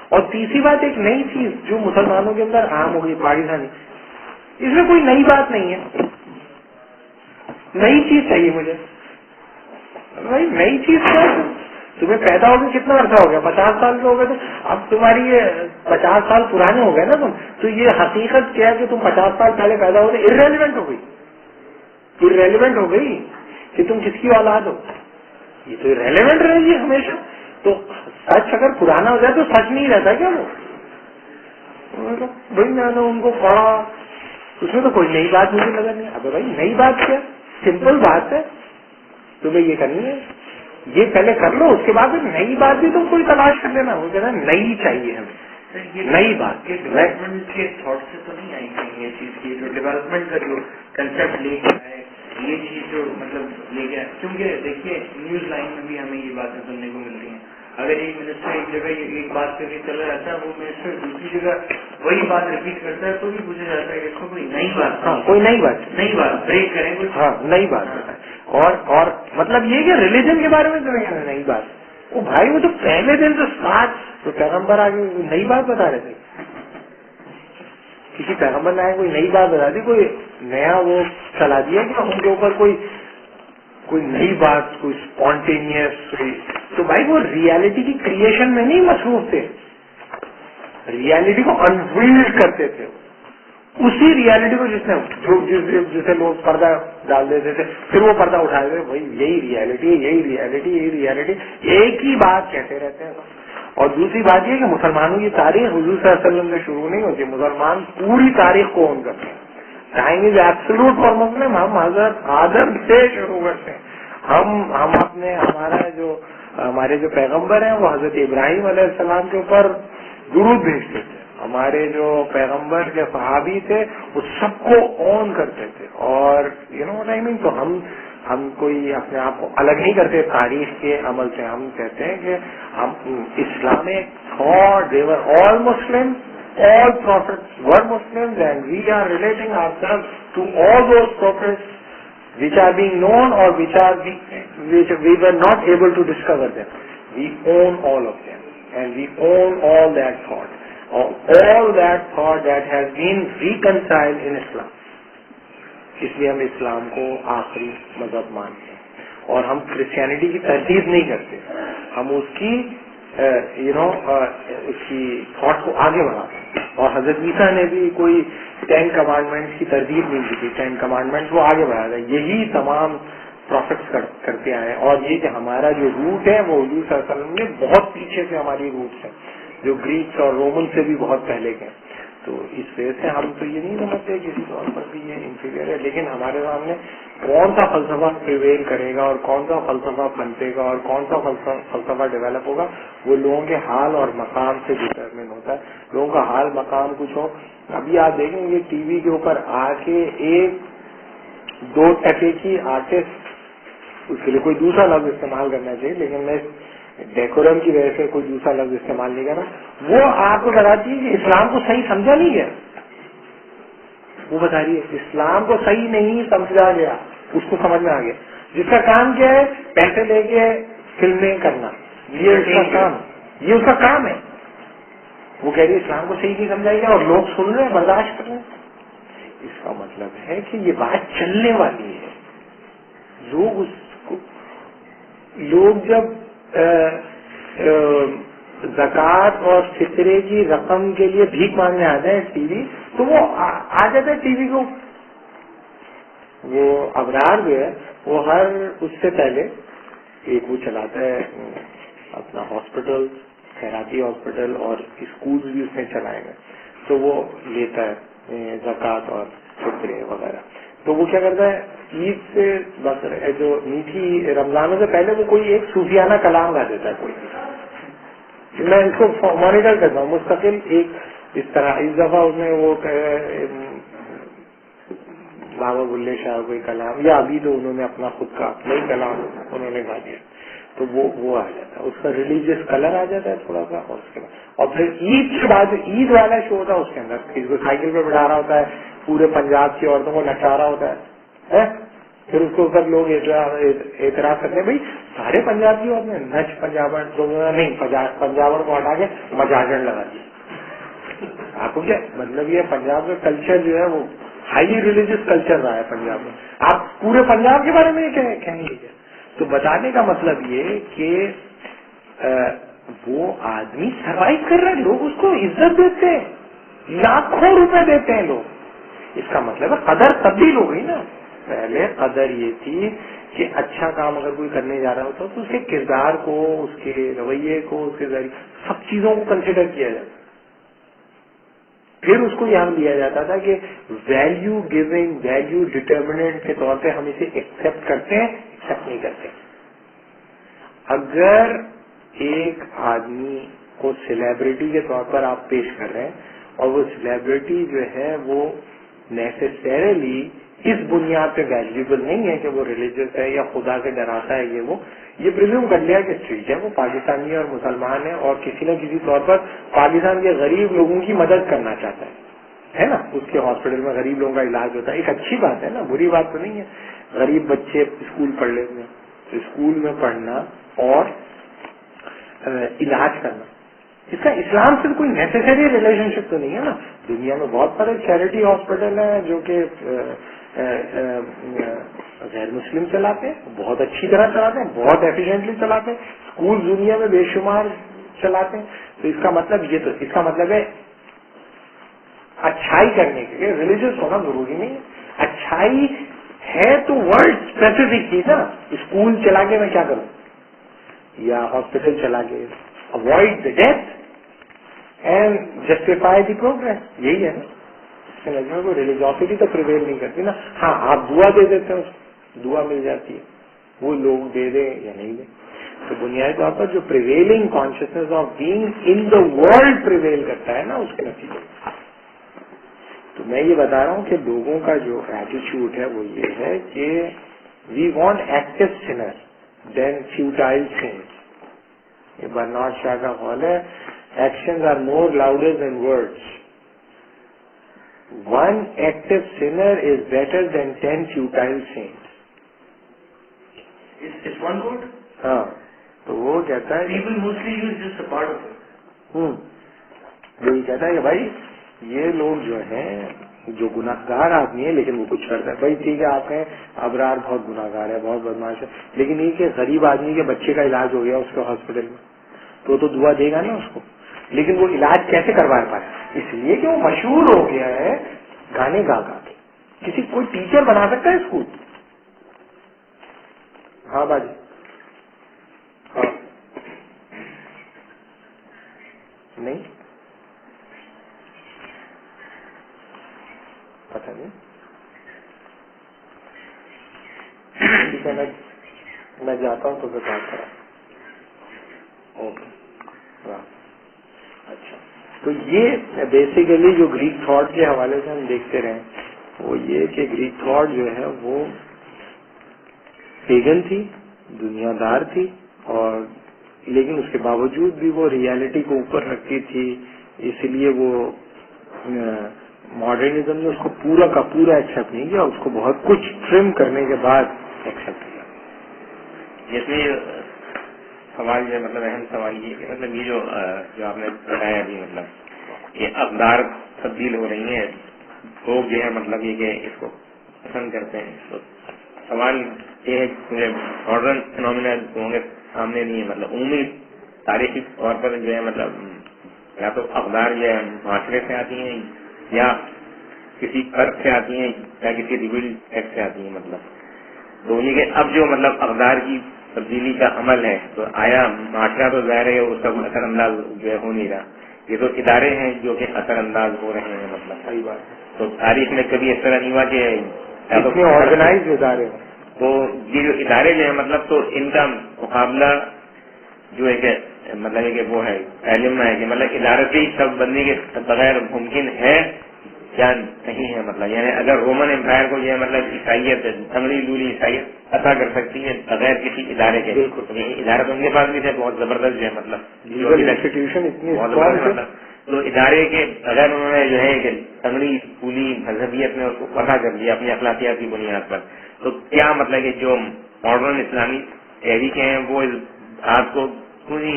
اور تیسری بات ایک نئی چیز جو مسلمانوں کے اندر عام ہو گئی, پاکستانی, اس میں کوئی نئی بات نہیں ہے. نئی چیز چاہیے مجھے. بھائی نئی چیز کیا, تمہیں پیدا ہو گئے کتنا عرصہ ہو گیا, 50 سال کے ہو گئے تھے, اب تمہاری یہ 50 سال پرانے ہو گئے نا تم, تو یہ حقیقت کیا ہے کہ تم 50 سال پہلے پیدا ہوتے irrelevant ہو گئی. irrelevant ہو گئی کہ تم کس کی اولاد ہو, یہ تو irrelevant رہے گی ہمیشہ. تو سچ اگر پرانا ہو جائے تو سچ نہیں رہتا کیا وہ. بھائی میں نے ان کو پڑھا, اس میں تو کوئی نئی بات مجھے نظر نہیں. اب بھائی نئی بات کیا, سمپل بات ہے, تمہیں یہ کرنی ہے, یہ پہلے کر لو, اس کے بعد نئی بات بھی تم کوئی تلاش کر لینا. وہ کہنا نئی چاہیے ہمیں نئی بات. ڈیولپمنٹ کے تھاٹ سے تو نہیں آئی کہیں یہ چیز کی, جو ڈیولپمنٹ کا جو کنسپٹ لے کے آئے, یہ چیز جو مطلب لے گیا. کیونکہ دیکھیے نیوز لائن میں بھی ہمیں یہ باتیں سننے کو ملتی ہیں. اگر ایک منسٹر ایک جگہ ایک بات کر کے چلا جاتا ہے, وہ منسٹر دوسری جگہ وہی بات ریپیٹ کرتا ہے, تو بھی پوچھا جاتا ہے کہ اس کو کوئی نئی بات, کوئی نئی بات, نئی بات بریک کریں کچھ. ہاں نئی بات. اور مطلب یہ کہ ریلیجن کے بارے میں تو نہیں نئی بات. وہ بھائی وہ تو پہلے دن تو ساتھ تو پیغمبر آگے نئی بات بتا رہے تھے. کسی پیغمبر نے آئے کوئی نئی بات بتا دی, کوئی نیا وہ چلا دیا کہ ان کے اوپر کوئی نئی بات, کوئی اسپونٹینیس. تو بھائی وہ ریالٹی کی کریشن میں نہیں مصروف تھے, ریالٹی کو انویلڈ کرتے تھے. اسی ریالٹی کو جسے لوگ پردہ ڈال دیتے تھے, پھر وہ پردہ اٹھا دیتے, بھائی یہی ریالٹی, یہی ریالٹی, یہی ریالٹی, ایک ہی بات کہتے رہتے ہیں. اور دوسری بات یہ کہ مسلمانوں کی تاریخ حضور صلی اللہ علیہ وسلم سے شروع نہیں ہوتی. مسلمان پوری تاریخ کو اون کرتے ہیں. Time is absolute for Muslim. ہم حضرت آدم سے شروع کرتے ہیں. ہم اپنے ہمارے جو پیغمبر ہیں وہ حضرت ابراہیم علیہ السلام کے اوپر درود بھیجتے تھے. ہمارے جو پیغمبر کے صحابی تھے وہ سب کو اون کرتے تھے. اور تو ہم کوئی اپنے آپ کو الگ نہیں کرتے تاریخ کے عمل سے. ہم کہتے ہیں کہ ہم Islamic thought, they were all Muslims, all prophets were Muslims, and we are relating ourselves to all those prophets which are being known or which we were not able to discover them. We own all of them, and we own all that thought, all that thought that has been reconciled in Islam. اس لیے ہم اسلام کو آخری مذہب مانتے ہیں. اور ہم Christianity کی تردید نہیں کرتے, ہم اس کی اس کی تھاٹ کو آگے بڑھاتے ہیں. اور حضرت عیسیٰ نے بھی کوئی 10 کمانڈمنٹس کی تردید نہیں کی تھی. 10 کمانڈمنٹس وہ آگے بڑھاتا ہے. یہی تمام پروفٹس کرتے آئے. اور یہ کہ ہمارا جو روٹ ہے وہ حضور صلی اللہ علیہ وسلم نے بہت پیچھے سے ہماری روٹس ہیں, جو گریکس اور رومن سے بھی بہت پہلے کے. تو اس وجہ سے ہم تو یہ نہیں سمجھتے کسی طور پر بھی یہ انفیریئر ہے. لیکن ہمارے سامنے کون سا فلسفہ پریویل کرے گا, اور کون سا فلسفہ پنپے گا, اور کون سا فلسفہ ڈیولپ ہوگا, وہ لوگوں کے حال اور مقام سے ڈٹرمن ہوتا ہے. لوگوں کا حال مقام کچھ ہو. ابھی آپ دیکھیں گے ٹی وی کے اوپر آ کے 1-2% کی آرٹسٹ, اس کے لیے کوئی دوسرا لفظ استعمال کرنا چاہیے, لیکن میں ڈیکورم کی وجہ سے کوئی دوسرا لفظ استعمال نہیں کرنا. وہ آپ کو بتاتی ہے کہ اسلام کو صحیح سمجھا نہیں گیا. وہ بتا رہی ہے اسلام کو صحیح نہیں سمجھا گیا, اس کو سمجھ میں آ گیا. جس کا کام کیا ہے, پیسے لے کے فلمیں کرنا, یہ اس کا کام, یہ اس کا کام ہے. وہ کہہ رہی ہے اسلام کو صحیح نہیں سمجھا گیا, اور لوگ سن رہے ہیں, برداشت کر رہے ہیں. اس کا مطلب ہے کہ یہ بات چلنے والی ہے. لوگ جب زکوٰۃ اور فطرے کی رقم کے لیے بھیک مانگنے آتے ہیں ٹی وی, تو وہ آ جاتا ہے ٹی وی کو. وہ ابرار جو ہے وہ ہر اس سے پہلے ایک وہ چلاتا ہے اپنا ہاسپٹل, خیراتی ہاسپٹل, اور اسکولز بھی اس نے چلائے گئے. تو وہ لیتا ہے زکوٰۃ اور فطرے وغیرہ. تو وہ کیا کرتا ہے, عید سے جو میٹھی رمضانوں سے پہلے وہ کوئی ایک صوفیانہ کلام گا دیتا ہے کوئی. میں اس کو مانیٹر کرتا ہوں مستقل. ایک اس طرح اس دفعہ اس میں وہ بابا بلے شاہ کوئی کلام, یا ابھی تو انہوں نے اپنا خود کا نئی کلام انہوں نے گا دیا, تو وہ آ جاتا ہے, اس کا ریلیجیس کلر آ جاتا ہے تھوڑا سا. اور اس کے بعد اور پھر عید کے بعد عید والا شو ہوتا ہے, اس کے اندر کسی کو سائیکل پہ بٹھا رہا ہوتا ہے, پورے پنجاب کی عورتوں کو نچا رہا ہوتا ہے, پھر اس کو سب لوگ اعتراض کرتے ہیں بھائی سارے پنجاب کی عورتیں نچ پنجابن نہیں, پنجابن کو ہٹا کے مجاجن لگا دیا. آپ کو کیا مطلب یہ پنجاب کا کلچر جو ہے وہ ہائیلی ریلیجیس کلچر رہا ہے پنجاب میں. آپ پورے پنجاب کے بارے میں یہ کہیں گے. تو بتانے کا مطلب یہ کہ وہ آدمی سروائو کر رہے ہیں, لوگ اس کو عزت دیتے ہیں, لاکھوں روپے دیتے ہیں لوگ. اس کا مطلب ہے قدر تبدیل ہو گئی نا. پہلے قدر یہ تھی کہ اچھا کام اگر کوئی کرنے جا رہا ہوتا تو اس کے کردار کو, اس کے رویے کو, اس کے ذریعے سب چیزوں کو کنسیڈر کیا جاتا. پھر اس کو یہاں دیا جاتا تھا کہ ویلیو گیونگ, ویلیو ڈٹرمنٹ کے طور پہ ہم اسے ایکسپٹ کرتے ہیں, ایکسپٹ نہیں کرتے. اگر ایک آدمی کو سیلیبریٹی کے طور پر آپ پیش کر رہے ہیں اور وہ سیلیبریٹی جو ہے وہ نیسیسریلی اس بنیاد پہ ویلیوبل نہیں ہے کہ وہ ریلیجیس ہے یا خدا سے ڈراتا ہے, یہ پریزیوم کر لیا کہ ٹھیک ہے وہ پاکستانی اور مسلمان ہے اور کسی نہ کسی طور پر پاکستان کے غریب لوگوں کی مدد کرنا چاہتا ہے نا. اس کے ہاسپٹل میں غریب لوگوں کا علاج ہوتا ہے, ایک اچھی بات ہے نا, بری بات تو نہیں ہے. غریب بچے اسکول پڑھ لیتے ہیں, اسکول میں پڑھنا اور علاج کرنا, اس کا اسلام سے کوئی نیسیسری ریلیشن شپ تو نہیں ہے نا. دنیا میں بہت سارے چیریٹی ہاسپٹل ہیں جو کہ غیر مسلم چلاتے ہیں, بہت اچھی طرح چلاتے ہیں, بہت ایفیشینٹلی چلاتے ہیں. اسکول دنیا میں بے شمار چلاتے ہیں. تو اس کا مطلب یہ, تو اس کا مطلب ہے اچھائی کرنے کے لیے ریلیجیس ہونا ضروری نہیں ہے. اچھائی ہے تو ورلڈ اسپیسیفک چیز ہے نا. اسکول چلا کے میں کیا کروں یا ہاسپٹل چلا کے avoid the death and justify the progress, یہی ہے نا. اس کے نظر میں ریلیجیوسٹی تو پریویل نہیں کرتی نا. ہاں آپ دعا دے دیتے ہیں, دعا مل جاتی ہے, وہ لوگ دے دیں یا نہیں دیں. تو بنیادی طور پر جو prevailing consciousness of being in the world prevail کرتا ہے نا, اس کے نتیجے. تو میں یہ بتا رہا ہوں کہ لوگوں کا جو ایٹیچیوڈ ہے وہ یہ ہے کہ we want active sinner than futile things. یہ برنارڈ شاہ کا قول ہے, actions are more louder than words. One active sinner is better than 10 futile saints. ہاں, تو وہ کہتا ہے وہی کہتا ہے کہ بھائی یہ لوگ جو ہیں جو گناہگار آدمی ہے لیکن وہ کچھ کرتا ہے. بھائی ٹھیک ہے آپ ہیں ابرار بہت گناہگار ہے, بہت بدماش ہے, لیکن یہ کہ غریب آدمی کے بچے کا علاج ہو گیا اس کے ہاسپٹل میں, تو دعا دے گا نا اس کو. لیکن وہ علاج کیسے کروا پایا؟ اس لیے کہ وہ مشہور ہو گیا ہے گانے گا گا کے. کسی کوئی ٹیچر بنا سکتا ہے اسکول؟ ہاں باجی, ہاں نہیں پتا نہیں. ٹھیک ہے, میں جاتا ہوں تو پھر بات کرا. اوکے, اچھا. تو یہ بیسیکلی جو گریک تھاٹ کے حوالے سے ہم دیکھتے رہے وہ یہ کہ گریک تھاٹ جو ہے وہ پیگن تھی, دنیا دار تھی, اور لیکن اس کے باوجود بھی وہ ریالٹی کو اوپر رکھتی تھی. اس لیے وہ ماڈرنزم نے اس کو پورا کا پورا ایکسپٹ نہیں کیا, اس کو بہت کچھ ٹرم کرنے کے بعد ایکسپٹ کیا. جس میں سوال جو مطلب اہم سوال یہ کہ مطلب یہ جو آپ نے بتایا ابھی, مطلب یہ اقدار تبدیل ہو رہی ہیں, لوگ جو ہے مطلب یہ کہ اس کو پسند کرتے ہیں. تو سوال یہ ہے کہ ماڈرن فینومینا لوگوں کے سامنے نہیں ہے, مطلب عمومی تاریخی طور پر جو ہے مطلب یا تو اقدار جو ہے معاشرے سے آتی ہیں یا کسی فرق سے آتی ہیں یا کسی ریویل ایکٹ سے آتی ہیں. مطلب تو یہ کہ اب جو مطلب اقدار کی تبدیلی کا عمل ہے تو آیا معاشرہ تو ظاہر ہے اس کا کوئی اثر انداز جو ہے ہو نہیں رہا, یہ تو ادارے ہیں جو کہ اثر انداز ہو رہے ہیں. مطلب صحیح بات ہے. تو تاریخ میں کبھی اس طرح نہیں ہوا کہ اتنے آرگنائز ادارے ہوں. تو یہ جو ادارے جو ہیں مطلب تو ان کا مقابلہ جو ہے کہ مطلب ہے کہ وہ ہے علم ہے کہ مطلب ادارتی سب بندی کے بغیر ممکن ہے یا نہیں ہے. مطلب یعنی اگر رومن امپائر کو جو ہے مطلب عیسائیت انگریزی لولی عیسائیت عطا کر سکتی ہے بغیر کسی ادارے کے. ادارے تو ان کے پاس بھی تھے بہت زبردست جو ہے مطلب انسٹیٹیوشن اتنی بہت زبردست مطلب تو ادارے کے اگر انہوں نے جو ہے کہ انگریزی پولی مذہبیت میں اس کو پتہ کر دیا اپنی اخلاقیات کی بنیاد پر, تو کیا مطلب کہ جو ماڈرن اسلامی تحریکیں ہیں وہ اس بات کو پوری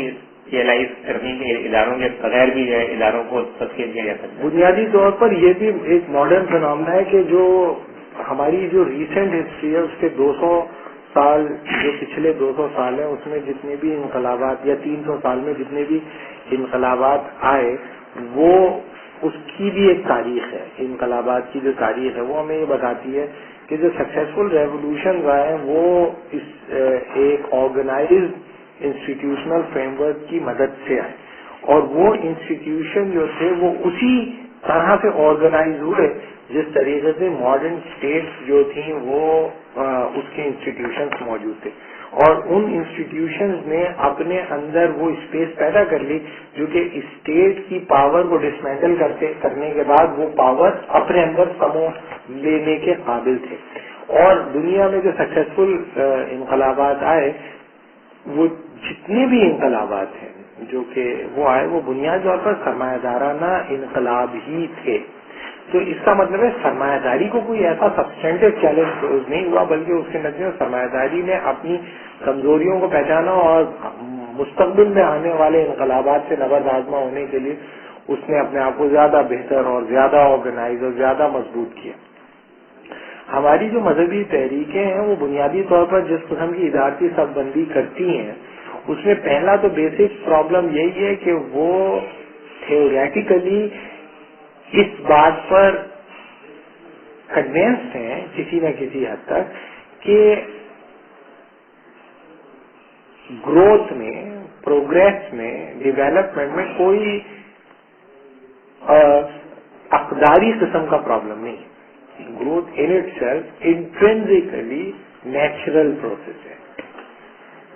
ریئلائز کرنے کے اداروں کے بغیر بھی جو ہے اداروں کو تسکین کیا جا سکتا ہے. بنیادی طور پر یہ بھی ایک ماڈرن فنامنا ہے کہ جو ہماری جو ریسنٹ ہسٹری ہے اس کے 200 سال جو پچھلے 200 سال ہیں اس میں جتنے بھی انقلابات یا 300 سال میں جتنے بھی انقلابات آئے وہ اس کی بھی ایک تاریخ ہے. انقلابات کی جو تاریخ ہے وہ ہمیں یہ بتاتی ہے کہ جو سکسیسفل ریولیوشن آئے ہیں وہ ایک آرگنائزڈ انسٹیٹیوشنل فریم ورک کی مدد سے آئے, اور وہ انسٹیٹیوشن جو تھے وہ اسی طرح سے آرگنائز ہوئے جس طریقے سے ماڈرن اسٹیٹس جو تھیں وہ اس کے انسٹیٹیوشنس موجود تھے, اور ان انسٹیٹیوشنز نے اپنے اندر وہ اسپیس پیدا کر لی جو کہ اسٹیٹ کی پاور کو ڈسمینٹل کرنے کے بعد وہ پاور اپنے اندر سمو لینے کے قابل تھے. اور دنیا میں جو سکسیسفل انقلابات آئے وہ جتنے بھی انقلابات ہیں جو کہ وہ آئے وہ بنیادی طور پر سرمایہ دارانہ انقلاب ہی تھے. تو اس کا مطلب ہے سرمایہ داری کو کوئی ایسا سبسٹینٹو چیلنج نہیں ہوا, بلکہ اس کے نتیجے میں سرمایہ داری نے اپنی کمزوریوں کو پہچانا اور مستقبل میں آنے والے انقلابات سے نبرد آزما ہونے کے لیے اس نے اپنے آپ کو زیادہ بہتر اور زیادہ آرگنائز اور زیادہ مضبوط کیا. ہماری جو مذہبی تحریکیں ہیں وہ بنیادی طور پر جس قسم کی ادارتی سب بندی کرتی ہیں اس میں پہلا تو بیسک پرابلم یہی ہے کہ وہ تھیوریٹیکلی اس بات پر کنوینسڈ ہیں کسی نہ کسی حد تک کہ گروتھ میں, پروگریس میں, ڈیولپمنٹ میں کوئی اقداری قسم کا پرابلم نہیں ہے. Growth in it self انٹرنسکلی natural process ہے.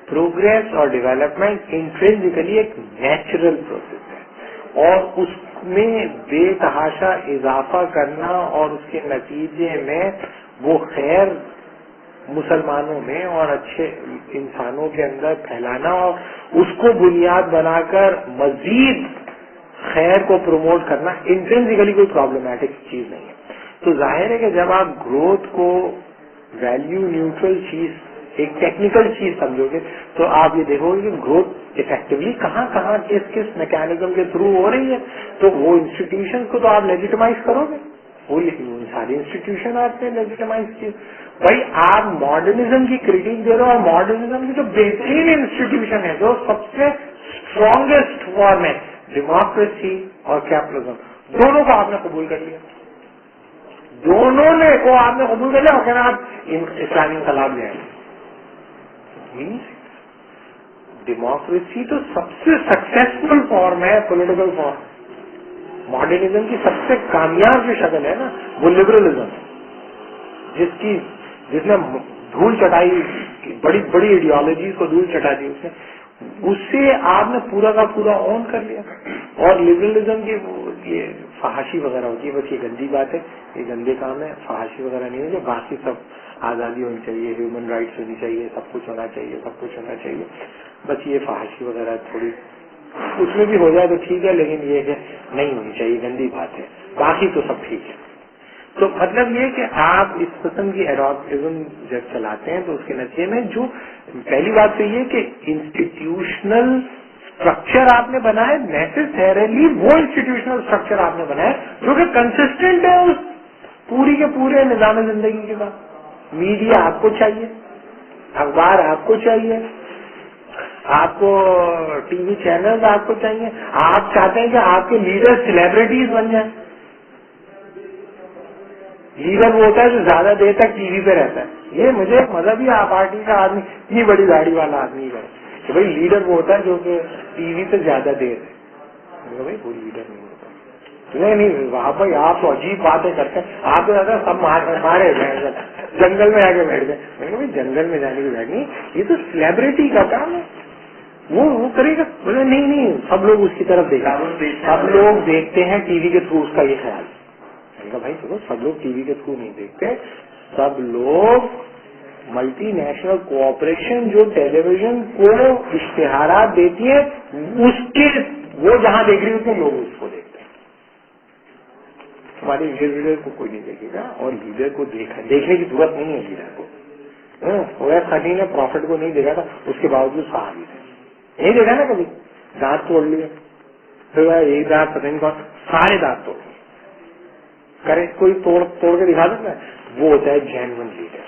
پروگریس اور ڈیولپمنٹ انٹرنسکلی ایک نیچرل پروسیس ہے, اور اس میں بے تحاشا اضافہ کرنا اور اس کے نتیجے میں وہ خیر مسلمانوں میں اور اچھے انسانوں کے اندر پھیلانا اور اس کو بنیاد بنا کر مزید خیر کو پروموٹ کرنا انٹرنسکلی کوئی پرابلمٹک چیز نہیں ہے. تو ظاہر ہے کہ جب آپ گروتھ کو ویلیو نیوٹرل چیز, ایک ٹیکنیکل چیز سمجھو گے تو آپ یہ دیکھو گے کہ گروتھ افیکٹولی کہاں کہاں کس میکینزم کے تھرو ہو رہی ہے. تو وہ انسٹیٹیوشن کو تو آپ لیجیٹمائز کرو گے, وہ ساری انسٹیٹیوشن آپ نے لیجیٹمائز کی. بھائی آپ ماڈرنزم کی کریٹک دے رہے ہو, اور ماڈرنزم کی جو بہترین انسٹیٹیوشن ہے جو سب سے اسٹرانگیسٹ فارم ہے ڈیموکریسی اور کیپٹلزم, دونوں کو آپ نے قبول کر لیا. دونوں نے کو آپ نے قبول کر لیا اور کہنا آپ اسلامی انقلاب لے آئے. ڈیموکریسی تو سب سے سکسیسفل فارم ہے پولیٹیکل فارم. ماڈرنزم کی سب سے کامیاب جو شکل ہے نا وہ لبرلزم, جس نے دھول چٹائی, بڑی بڑی ایڈیالوجیز کو دھول چٹا دی اس سے آپ نے پورا کا پورا اون کر لیا. اور لبرلزم کی یہ فحاشی وغیرہ ہوتی ہے, بس یہ گندی بات ہے, یہ گندے کام ہے. فحاشی وغیرہ نہیں ہوتی, باقی سب آزادی ہونی چاہیے, ہیومن رائٹس ہونی چاہیے, سب کچھ ہونا چاہیے, سب کچھ ہونا چاہیے. بس یہ فحاشی وغیرہ تھوڑی اس میں بھی ہو جائے تو ٹھیک ہے, لیکن یہ کہ نہیں ہونی چاہیے, گندی بات ہے. باقی تو سب ٹھیک ہے. تو مطلب یہ کہ آپ اس قسم کی ایڈاپٹزم جب چلاتے ہیں تو اس کے نتیجے میں جو پہلی بات تو یہ کہ انسٹیٹیوشنل اسٹرکچر آپ نے بنایا, نیسیسریلی وہ انسٹیٹیوشنل اسٹرکچر آپ نے بنایا جو کہ کنسسٹنٹ ہے اس پوری کے پورے نظام زندگی کے ساتھ. میڈیا آپ کو چاہیے, اخبار آپ کو چاہیے, آپ کو ٹی وی چینل آپ کو چاہیے. آپ چاہتے ہیں کہ آپ کے لیڈر سیلیبریٹیز بن جائیں. لیڈر وہ ہوتا ہے جو زیادہ دیر تک ٹی وی پہ رہتا ہے. یہ مجھے مذہبی پارٹی کا آدمی, اتنی بڑی داڑھی والا آدمی ہے کہ بھائی لیڈر وہ ہوتا ہے جو کہ ٹی وی پہ زیادہ دیر ہے. بھائی وہ لیڈر نہیں ہوتا. نہیں وہاں پر آپ تو عجیب باتیں کرتے ہیں, آپ تو زیادہ سب مارے جنگل میں آگے بیٹھ گئے. میں نے کہا جنگل میں جانے کی بیٹھنی, یہ تو سیلیبریٹی کا کام ہے, وہ کرے گا. بولے نہیں سب لوگ اس کی طرف دیکھیں, سب لوگ دیکھتے ہیں ٹی وی کے تھرو, اس کا یہ خیال. میں نے کہا بھائی چلو سب لوگ ٹی وی کے تھرو نہیں دیکھتے, سب لوگ ملٹی نیشنل کوآپریشن جو ٹیلی ویژن کو اشتہارات دیتی ہے اس کے, وہ جہاں دیکھ رہی ہوتے ہیں لوگ اس کو دیکھتے ہیں. ہمارے لیڈر کو کوئی نہیں دیکھے گا, اور لیڈر کو دیکھنے کی ضرورت نہیں ہے. لیڈر کو خدی نے پروفٹ کو نہیں دیکھا تھا, اس کے باوجود صحابی تھے, نہیں دیکھا نا کبھی, دانت توڑ لیے, پھر ایک دانت پتہ نہیں کون, سارے دانت توڑ لیے. کرے کوئی توڑ کے دکھا سکتا ہے. وہ ہوتا ہے جینون لیڈر.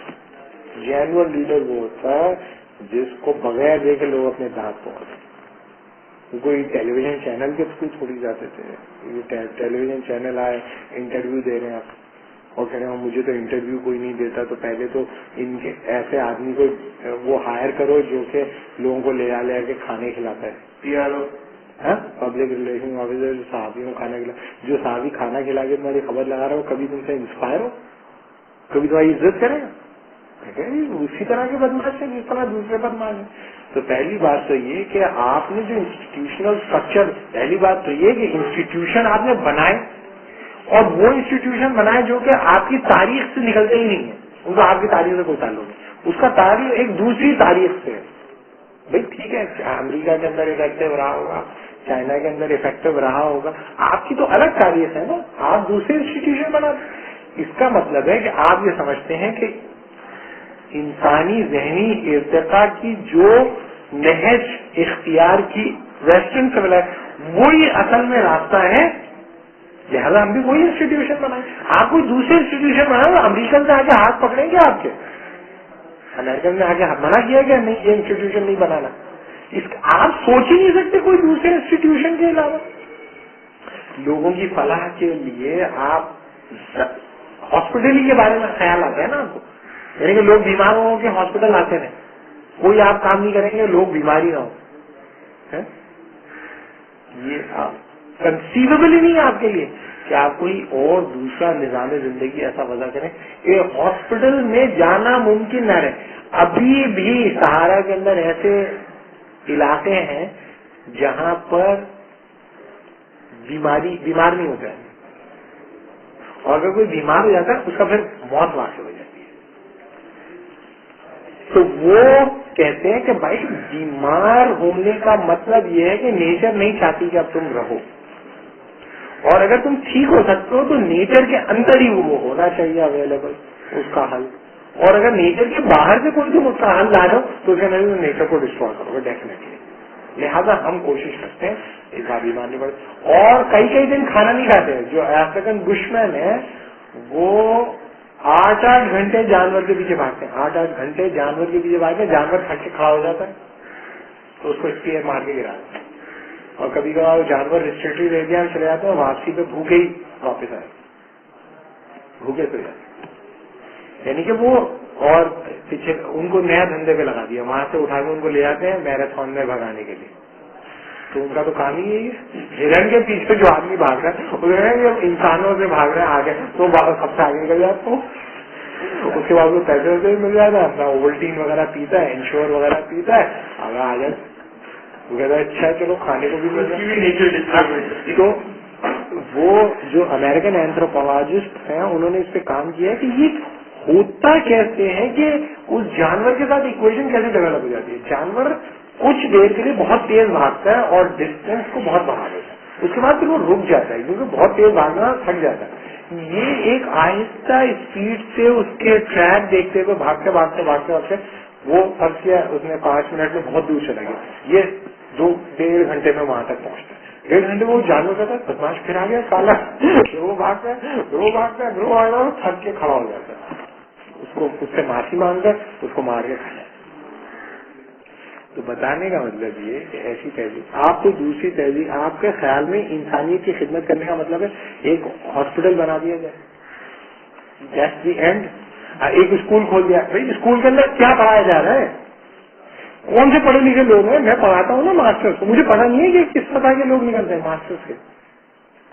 جینون لیڈر وہ ہوتا ہے جس کو بغیر دیکھے لوگ اپنے دانت توڑ دیں. کوئی ٹیلی ویژن چینل کے تھرو تھوڑی جاتے تھے. ٹیلی ویژن چینل آئے, انٹرویو دے رہے ہیں آپ, اور کہہ رہے ہیں مجھے تو انٹرویو کوئی نہیں دیتا, تو پہلے تو ان کے ایسے آدمی کو وہ ہائر کرو جو کہ لوگوں کو لے آ کے کھانے کھلاتا ہے. پبلک ریلیشن آفیسر جو صحابیوں کو کھانا کھلا, جو صحابی کھانا کھلا کے تمہاری خبر لگا رہا ہو, کبھی تم سے انسپائر ہو, کبھی تمہاری عزت کرے گا. اسی طرح کے بدماش ہے جس طرح دوسرے بدماش ہیں. تو پہلی بات تو یہ کہ آپ نے جو انسٹیٹیوشنل اسٹرکچر, پہلی بات تو یہ کہ انسٹیٹیوشن آپ نے بنائے, اور وہ انسٹیٹیوشن بنائے جو کہ آپ کی تاریخ سے نکلتے ہی نہیں ہے, ان کو آپ کی تاریخ سے کوئی تعلق نہیں, اس کا تعلق ایک دوسری تاریخ سے ہے. بھائی ٹھیک ہے, امریکہ کے اندر افیکٹو رہا ہوگا, چائنا کے اندر افیکٹو رہا ہوگا, آپ کی تو الگ تاریخ ہے نا, آپ دوسرے انسٹیٹیوشن بناتے. اس کا مطلب ہے کہ آپ یہ سمجھتے ہیں کہ انسانی ذہنی ارتقاء کی جو نہج اختیار کی ویسٹرن سویلائزیشن وہی اصل میں راستہ ہے, لہٰذا ہم بھی وہی انسٹیٹیوشن بنائیں. آپ کوئی دوسرے انسٹیٹیوشن بنائیں, امریکن سے آگے ہاتھ پکڑیں گے آپ کے, امریکن نے آگے منع کیا کہ نہیں یہ انسٹیٹیوشن نہیں بنانا. آپ سوچ ہی نہیں سکتے کوئی دوسرے انسٹیٹیوشن کے علاوہ. لوگوں کی فلاح کے لیے آپ ہاسپٹل کے بارے میں خیال آتا ہے نا آپ کو, یعنی کہ لوگ بیمار ہو کے ہاسپٹل آتے ہیں, کوئی آپ کام نہیں کریں گے لوگ بیماری نہ ہو. یہ آپ کنسیویبل ہی نہیں ہے آپ کے لیے کہ آپ کوئی اور دوسرا نظام زندگی ایسا وضع کریں کہ ہاسپٹل میں جانا ممکن نہ رہے. ابھی بھی سہارا کے اندر ایسے علاقے ہیں جہاں پر بیمار نہیں ہوتا ہے, اور اگر کوئی بیمار ہو جاتا ہے اس کا پھر موت واقع ہو جاتی ہے. تو وہ کہتے ہیں کہ بھائی بیمار ہونے کا مطلب یہ ہے کہ نیچر نہیں چاہتی کہ اب تم رہو, اور اگر تم ٹھیک ہو سکتے ہو تو نیچر کے اندر ہی وہ ہونا چاہیے اویلیبل اس کا حل. اور اگر نیچر کے باہر سے کوئی تم اس کا حل لا دو تو اس کے اندر نیچر کو ڈسٹروائے کرو گے ڈیفینیٹلی. لہٰذا ہم کوشش کرتے ہیں اس بار بیمار نہیں پڑے, اور کئی دن کھانا نہیں کھاتے. جو افریقن بش مین ہے وہ 8-8 گھنٹے جانور کے پیچھے بھاگتے ہیں, 8-8 گھنٹے جانور کے پیچھے بھاگتے ہیں, جانور تھک کے کھڑا ہو جاتا ہے تو اس کو اسپیئر مار کے گرا دیتے ہیں. اور کبھی کبھار جانور ریسٹرکٹیڈ ایریا میں چلے جاتے ہیں, واپسی پہ بھوکے ہی واپس آئے, بھوکے سو جاتے ہیں. یعنی کہ وہ اور پیچھے ان کو نیا دھندے پہ لگا دیا, وہاں سے اٹھا کے ان کو لے جاتے ہیں میراتھن میں بھگانے کے لیے. تو ان کا تو کام ہی یہی ہے, ہرن کے پیچھے جو آدمی بھاگ رہا ہے انسانوں سے بھاگ رہے ہیں آگے, تو سب سے آگے نکل جاتا ہوں. اس کے بعد وہ پیسے ویسے بھی مل جاتا ہے, اپنا اوولٹین وغیرہ پیتا ہے, انشور وغیرہ پیتا ہے, آگے آ جاتا. وہ کہتا ہے اچھا چلو کھانے کو بھی مل جائے. تو وہ جو امریکن اینتھروپولوجسٹ ہیں انہوں نے اس پہ کام کیا ہے کہ یہ ہوتا کیسے ہیں کہ اس جانور کے ساتھ ایکویشن کیسے ڈیولپ ہو جاتی ہے. جانور کچھ دیر کے لیے بہت تیز بھاگتا ہے اور ڈسٹینس کو بہت بڑھا دیتا ہے, اس کے بعد پھر وہ رک جاتا ہے کیونکہ بہت تیز بھاگنا تھک جاتا ہے. یہ ایک آہستہ اسپیڈ سے اس کے ٹریک دیکھتے ہوئے بھاگتے وہ فرض کیا اس نے 5 منٹ میں بہت دور چلا گیا, یہ 2-1.5 گھنٹے میں وہاں تک پہنچتا ہے. 1.5 گھنٹے میں وہ جانور کہتا ہے بدماش پھر آ گیا سالا, وہ بھاگتا ہے تھک کے کھڑا ہو جاتا ہے. اس سے معافی مانگ کر اس کو مار کے کھانا. تو بتانے کا مطلب یہ کہ ایسی تہذیب, آپ کو دوسری تہذیب, آپ کے خیال میں انسانیت کی خدمت کرنے کا مطلب ہے ایک ہاسپٹل بنا دیا جائے, دیٹس دی اینڈ. ایک اسکول کھول دیا, بھائی اسکول کے اندر کیا پڑھایا جا رہا ہے, کون سے پڑھے لکھے لوگ ہیں, میں پڑھاتا ہوں نا ماسٹرس کو, مجھے پتا نہیں ہے کہ کس طرح کے لوگ نکلتے ہیں ماسٹرس کے.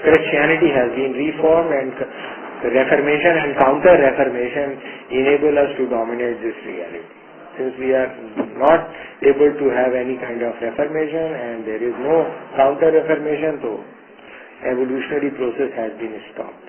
Christianity has been reformed, and Reformation and counter-Reformation enable us to dominate this reality. Since we are not able to have any kind of Reformation and there is no counter-Reformation, so evolutionary process has been stopped.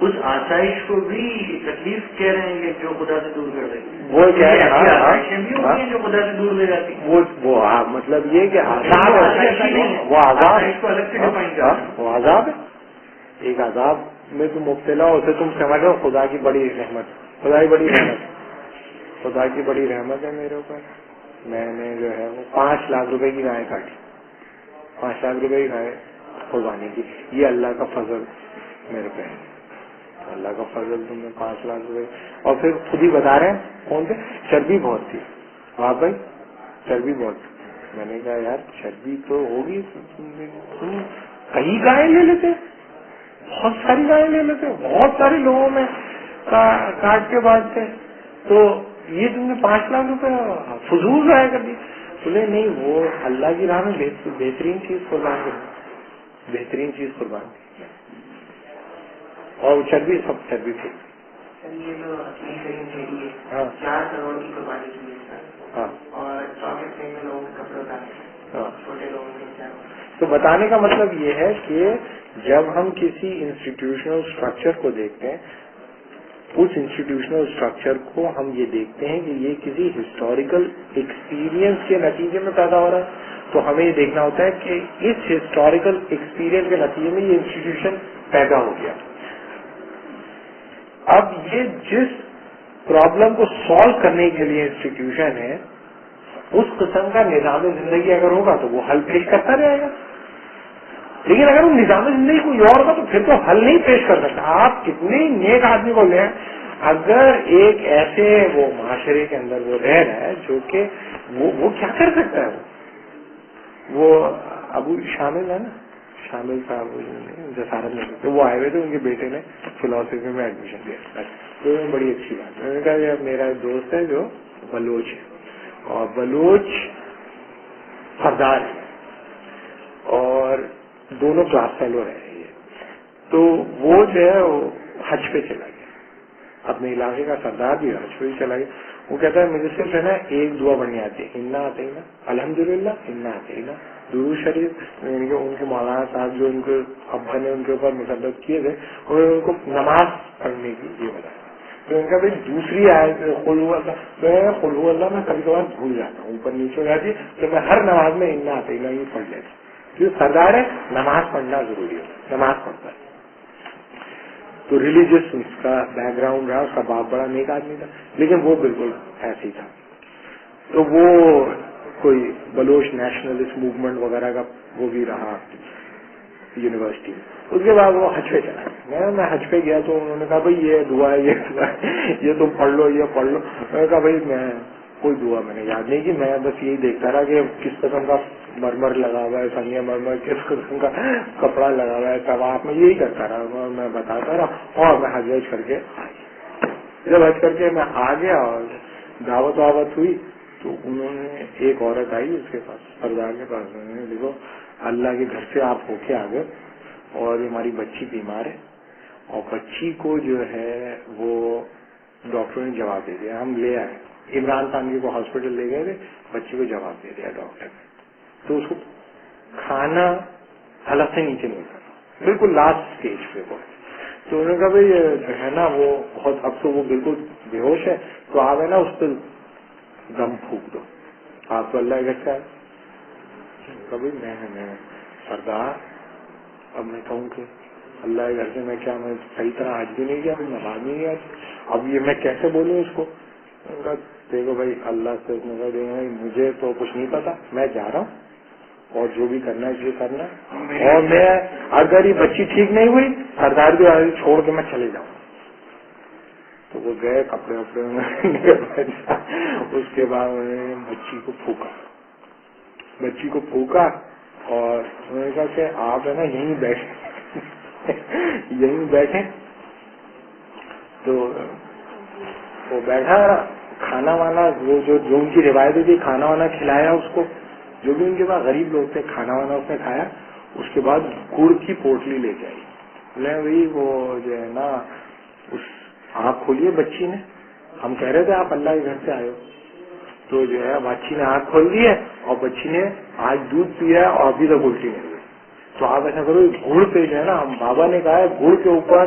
اس آسائش کو بھی تکلیف کہہ رہے ہیں کہ جو خدا سے دور کر دے گی. وہ کیا ہے آسائشیں بھی ہوتی ہیں جو خدا سے دور لے جاتی ہیں. وہ مطلب یہ کہ عذاب ہے، وہ عذاب کو الگ سے ڈیفائن کرنا. وہ عذاب ہے. ایک عذاب میں تم مبتلا ہوتے تم سمجھ رہے ہو خدا کی بڑی رحمت، خدا کی بڑی رحمت، خدا کی بڑی رحمت ہے میرے اوپر. میں نے جو ہے وہ 5 لاکھ روپے کی گائے کاٹی، 5 لاکھ روپے کی گائے قربانی کی. یہ اللہ کا فضل میرے پہ ہے، اللہ کا فضل. تم نے 5 لاکھ روپے اور پھر خود ہی بتا رہے ہیں کون سے چربی بہت تھی. ہاں بھائی چربی بہت تھی. میں نے کہا یار چربی تو ہوگی، تم کئی گائے لے لیتے، بہت ساری گائے لے لیتے، بہت سارے لوگوں میں کاٹ کے بعد سے، تو یہ تم نے 5 لاکھ روپے فضول ضائع کر دی. بولے نہیں، وہ اللہ کی راہ میں بہترین چیز قربان کی، بہترین چیز قربان کی. اور وہ چربی سب چربی تھی. یہ جو اپنی کریم شہری ہے ہاں 4 کروڑ کی قربانی کی ہے ہاں اور 24 میں لوگوں کے کپڑے اتارے، ہاں. چھوٹے لوگوں کے 4. تو بتانے کا مطلب یہ ہے کہ جب ہم کسی انسٹیٹیوشنل اسٹرکچر کو دیکھتے ہیں، اس انسٹیٹیوشنل اسٹرکچر کو ہم یہ دیکھتے ہیں کہ یہ کسی ہسٹوریکل ایکسپیرئنس کے نتیجے میں پیدا ہو رہا ہے، تو ہمیں یہ دیکھنا ہوتا ہے کہ اس ہسٹوریکل ایکسپیرئنس کے نتیجے میں یہ انسٹیٹیوشن پیدا ہو گیا. اب یہ جس پرابلم کو سالو کرنے کے لیے انسٹیٹیوشن ہے، اس قسم کا نظام زندگی اگر ہوگا تو وہ حل پیش کرتا رہے گا. لیکن اگر وہ نظام زندگی کوئی اور ہوگا تو پھر تو حل نہیں پیش کر سکتا. آپ کتنے نیک آدمی کو لیں، اگر ایک ایسے وہ معاشرے کے اندر وہ رہ رہا ہے جو کہ وہ کیا کر سکتا ہے. وہ ابو شامل ہے نا، شامل صاحب جسارت میں تو وہ آئے ہوئے تھے، ان کے بیٹے نے فلاسفی میں ایڈمیشن دیا. تو بڑی اچھی بات ہے. میں نے کہا میرا ایک دوست ہے جو بلوچ ہے، اور بلوچ سردار ہے اور دونوں کلاس فیلو رہے ہیں. تو وہ جو ہے وہ حج پہ چلا گیا، اپنے علاقے کا سردار بھی حج پہ چلا گیا. وہ کہتا ہے مجھے صرف ہے نا ایک دعا بڑھنی آتی ہے، انا آتے ہی نا الحمدللہ انا آتے ہی نا درود شریف. ان کے مولانا صاحب جو ان کے ابا نے ان کے اوپر مسلط کیے تھے، انہوں نے ان کو نماز پڑھنے کی یہ بتایا. تو ان کا بھائی دوسری آیت قل هو اللہ میں کبھی کبھار بھول جاتا ہوں، اوپر نیچے ہو جاتی ہے، تو میں ہر نماز میں انا آتے ہی نا یہ پڑھ لیتا. جو سردار ہے نماز پڑھنا ضروری ہے، نماز پڑھتا ہے. تو ریلیجیس اس کا بیک گراؤنڈ رہا، اس کا باپ بڑا نیک آدمی تھا، لیکن وہ بالکل ایسے ہی تھا. تو وہ کوئی بلوچ نیشنلسٹ موومنٹ وغیرہ کا وہ بھی رہا یونیورسٹی میں. اس کے بعد وہ حج پہ چلا گیا. میں حج پہ گیا تو انہوں نے کہا بھائی یہ دعا ہے، یہ دعا ہے، یہ تم پڑھ لو، یہ پڑھ لو. میں نے کہا بھائی میں کوئی دعا میں نے یاد نہیں کی، میں بس یہی دیکھتا رہا کہ کس قسم کا مرمر لگا ہوا ہے، سنگے مرمر کس قسم کا کپڑا لگا ہوا ہے، طواف میں یہی کرتا رہا، میں بتاتا رہا اور میں حج کر کے آ گیا. جب حج کر کے میں آ گیا اور دعوت ہوئی تو انہوں نے ایک عورت آئی اس کے پاس، سردار کے پاس. انہوں نے دیکھو اللہ کے گھر سے آپ ہو کے آ گئے اور ہماری بچی بیمار ہے، اور بچی کو جو ہے وہ ڈاکٹر نے جواب دے دیا. ہم لے آئے عمران خان کو ہاسپٹل لے گئے تھے، بچی کو جواب دے دیا ڈاکٹر نے. تو اس کو کھانا حلق سے نیچے نہیں کرنا، بالکل لاسٹ اسٹیج پہ وہ. تو انہوں نے کہا بھائی جو ہے نا وہ بہت اب تو وہ بالکل بے ہوش ہے، تو آپ ہے نا اس پہ دم پھونک دو. آپ تو اللہ کے گھر سے آئے. کبھی میں سردار اب میں کہوں کہ اللہ کے گھر سے میں کیا، میں صحیح طرح حج بھی نہیں کیا، نماز نہیں کیا، اب یہ میں کیسے بولوں اس کو. دیکھو بھائی اللہ سے مجھے تو کچھ نہیں پتا، میں جا رہا ہوں اور جو بھی کرنا ہے یہ کرنا ہے، اور میں اگر یہ بچی ٹھیک نہیں ہوئی سردار بھی چھوڑ کے میں چلے جاؤں. تو وہ گئے کپڑے وپڑے اس کے بعد انہوں نے بچی کو پھونکا اور انہوں نے کہا کہ آپ ہے نا یہیں بیٹھے. تو وہ بیٹھا کھانا وانا وہ جو ان کی روایت ہوتی کھانا وانا کھلایا اس کو، جو بھی ان کے پاس غریب لوگ تھے کھانا وانا اس نے کھایا. اس کے بعد گڑ کی پوٹلی لے کے آئی. بھائی وہ جو ہے نا اس آنکھ کھولی ہے بچی نے، ہم کہہ رہے تھے آپ اللہ کے گھر سے آئے ہو. تو جو ہے بچی نے آنکھ کھول دی ہے اور بچی نے آج دودھ پیا ہے اور ابھی تک الٹی نہیں ہوئی. تو آپ ایسا کرو گڑ پہ جو ہے نا، ہم بابا نے کہا ہے گڑ کے اوپر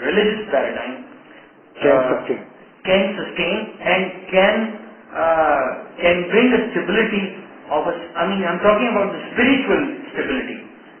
religious paradigm can sustain and can bring a stability of I'm talking about the spiritual stability,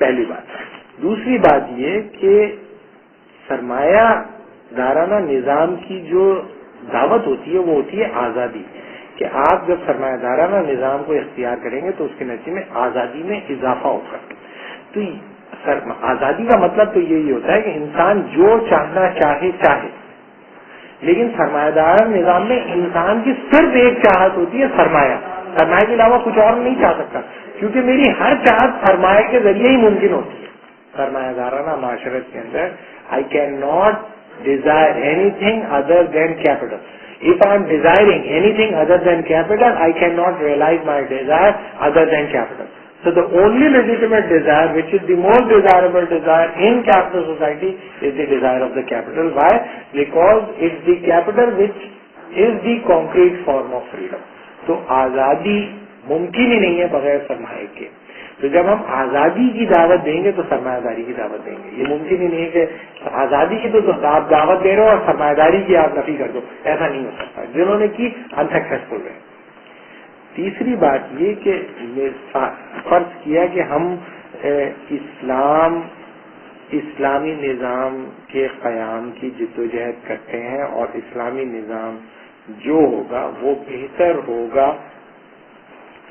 پہلی بات. دوسری بات یہ کہ سرمایہ دارانہ نظام کی جو دعوت ہوتی ہے وہ ہوتی ہے آزادی، کہ آپ جب سرمایہ دارانہ نظام کو اختیار کریں گے تو اس کے نتیجے میں آزادی میں اضافہ ہوگا. تو آزادی کا مطلب تو یہی ہوتا ہے کہ انسان جو چاہنا چاہے، لیکن سرمایہ دارانہ نظام میں انسان کی صرف ایک چاہت ہوتی ہے، سرمایہ کے علاوہ کچھ اور نہیں چاہ سکتا، کیونکہ میری ہر چاہت سرمایہ کے ذریعے ہی ممکن ہوتی ہے. سرمایہ دارانہ معاشرت کے اندر I cannot desire anything other than capital. If I am desiring anything other than capital, I cannot realize my desire other than capital. So the only legitimate desire, which is the most desirable desire in capital society, is the desire of the capital. Why? Because it's the capital which is the concrete form of freedom. تو آزادی ممکن ہی نہیں ہے بغیر سرمایہ کے. تو جب ہم آزادی کی دعوت دیں گے تو سرمایہ داری کی دعوت دیں گے. یہ ممکن ہی نہیں ہے کہ آزادی کی تو آپ دعوت دے رہے ہو اور سرمایہ داری کی آپ نفی کر دو. ایسا نہیں ہو سکتا. جنہوں نے کی انسکسیسفل رہے. تیسری بات یہ کہ فرض کیا کہ ہم اسلامی نظام کے قیام کی جدوجہد کرتے ہیں اور اسلامی نظام جو ہوگا وہ بہتر ہوگا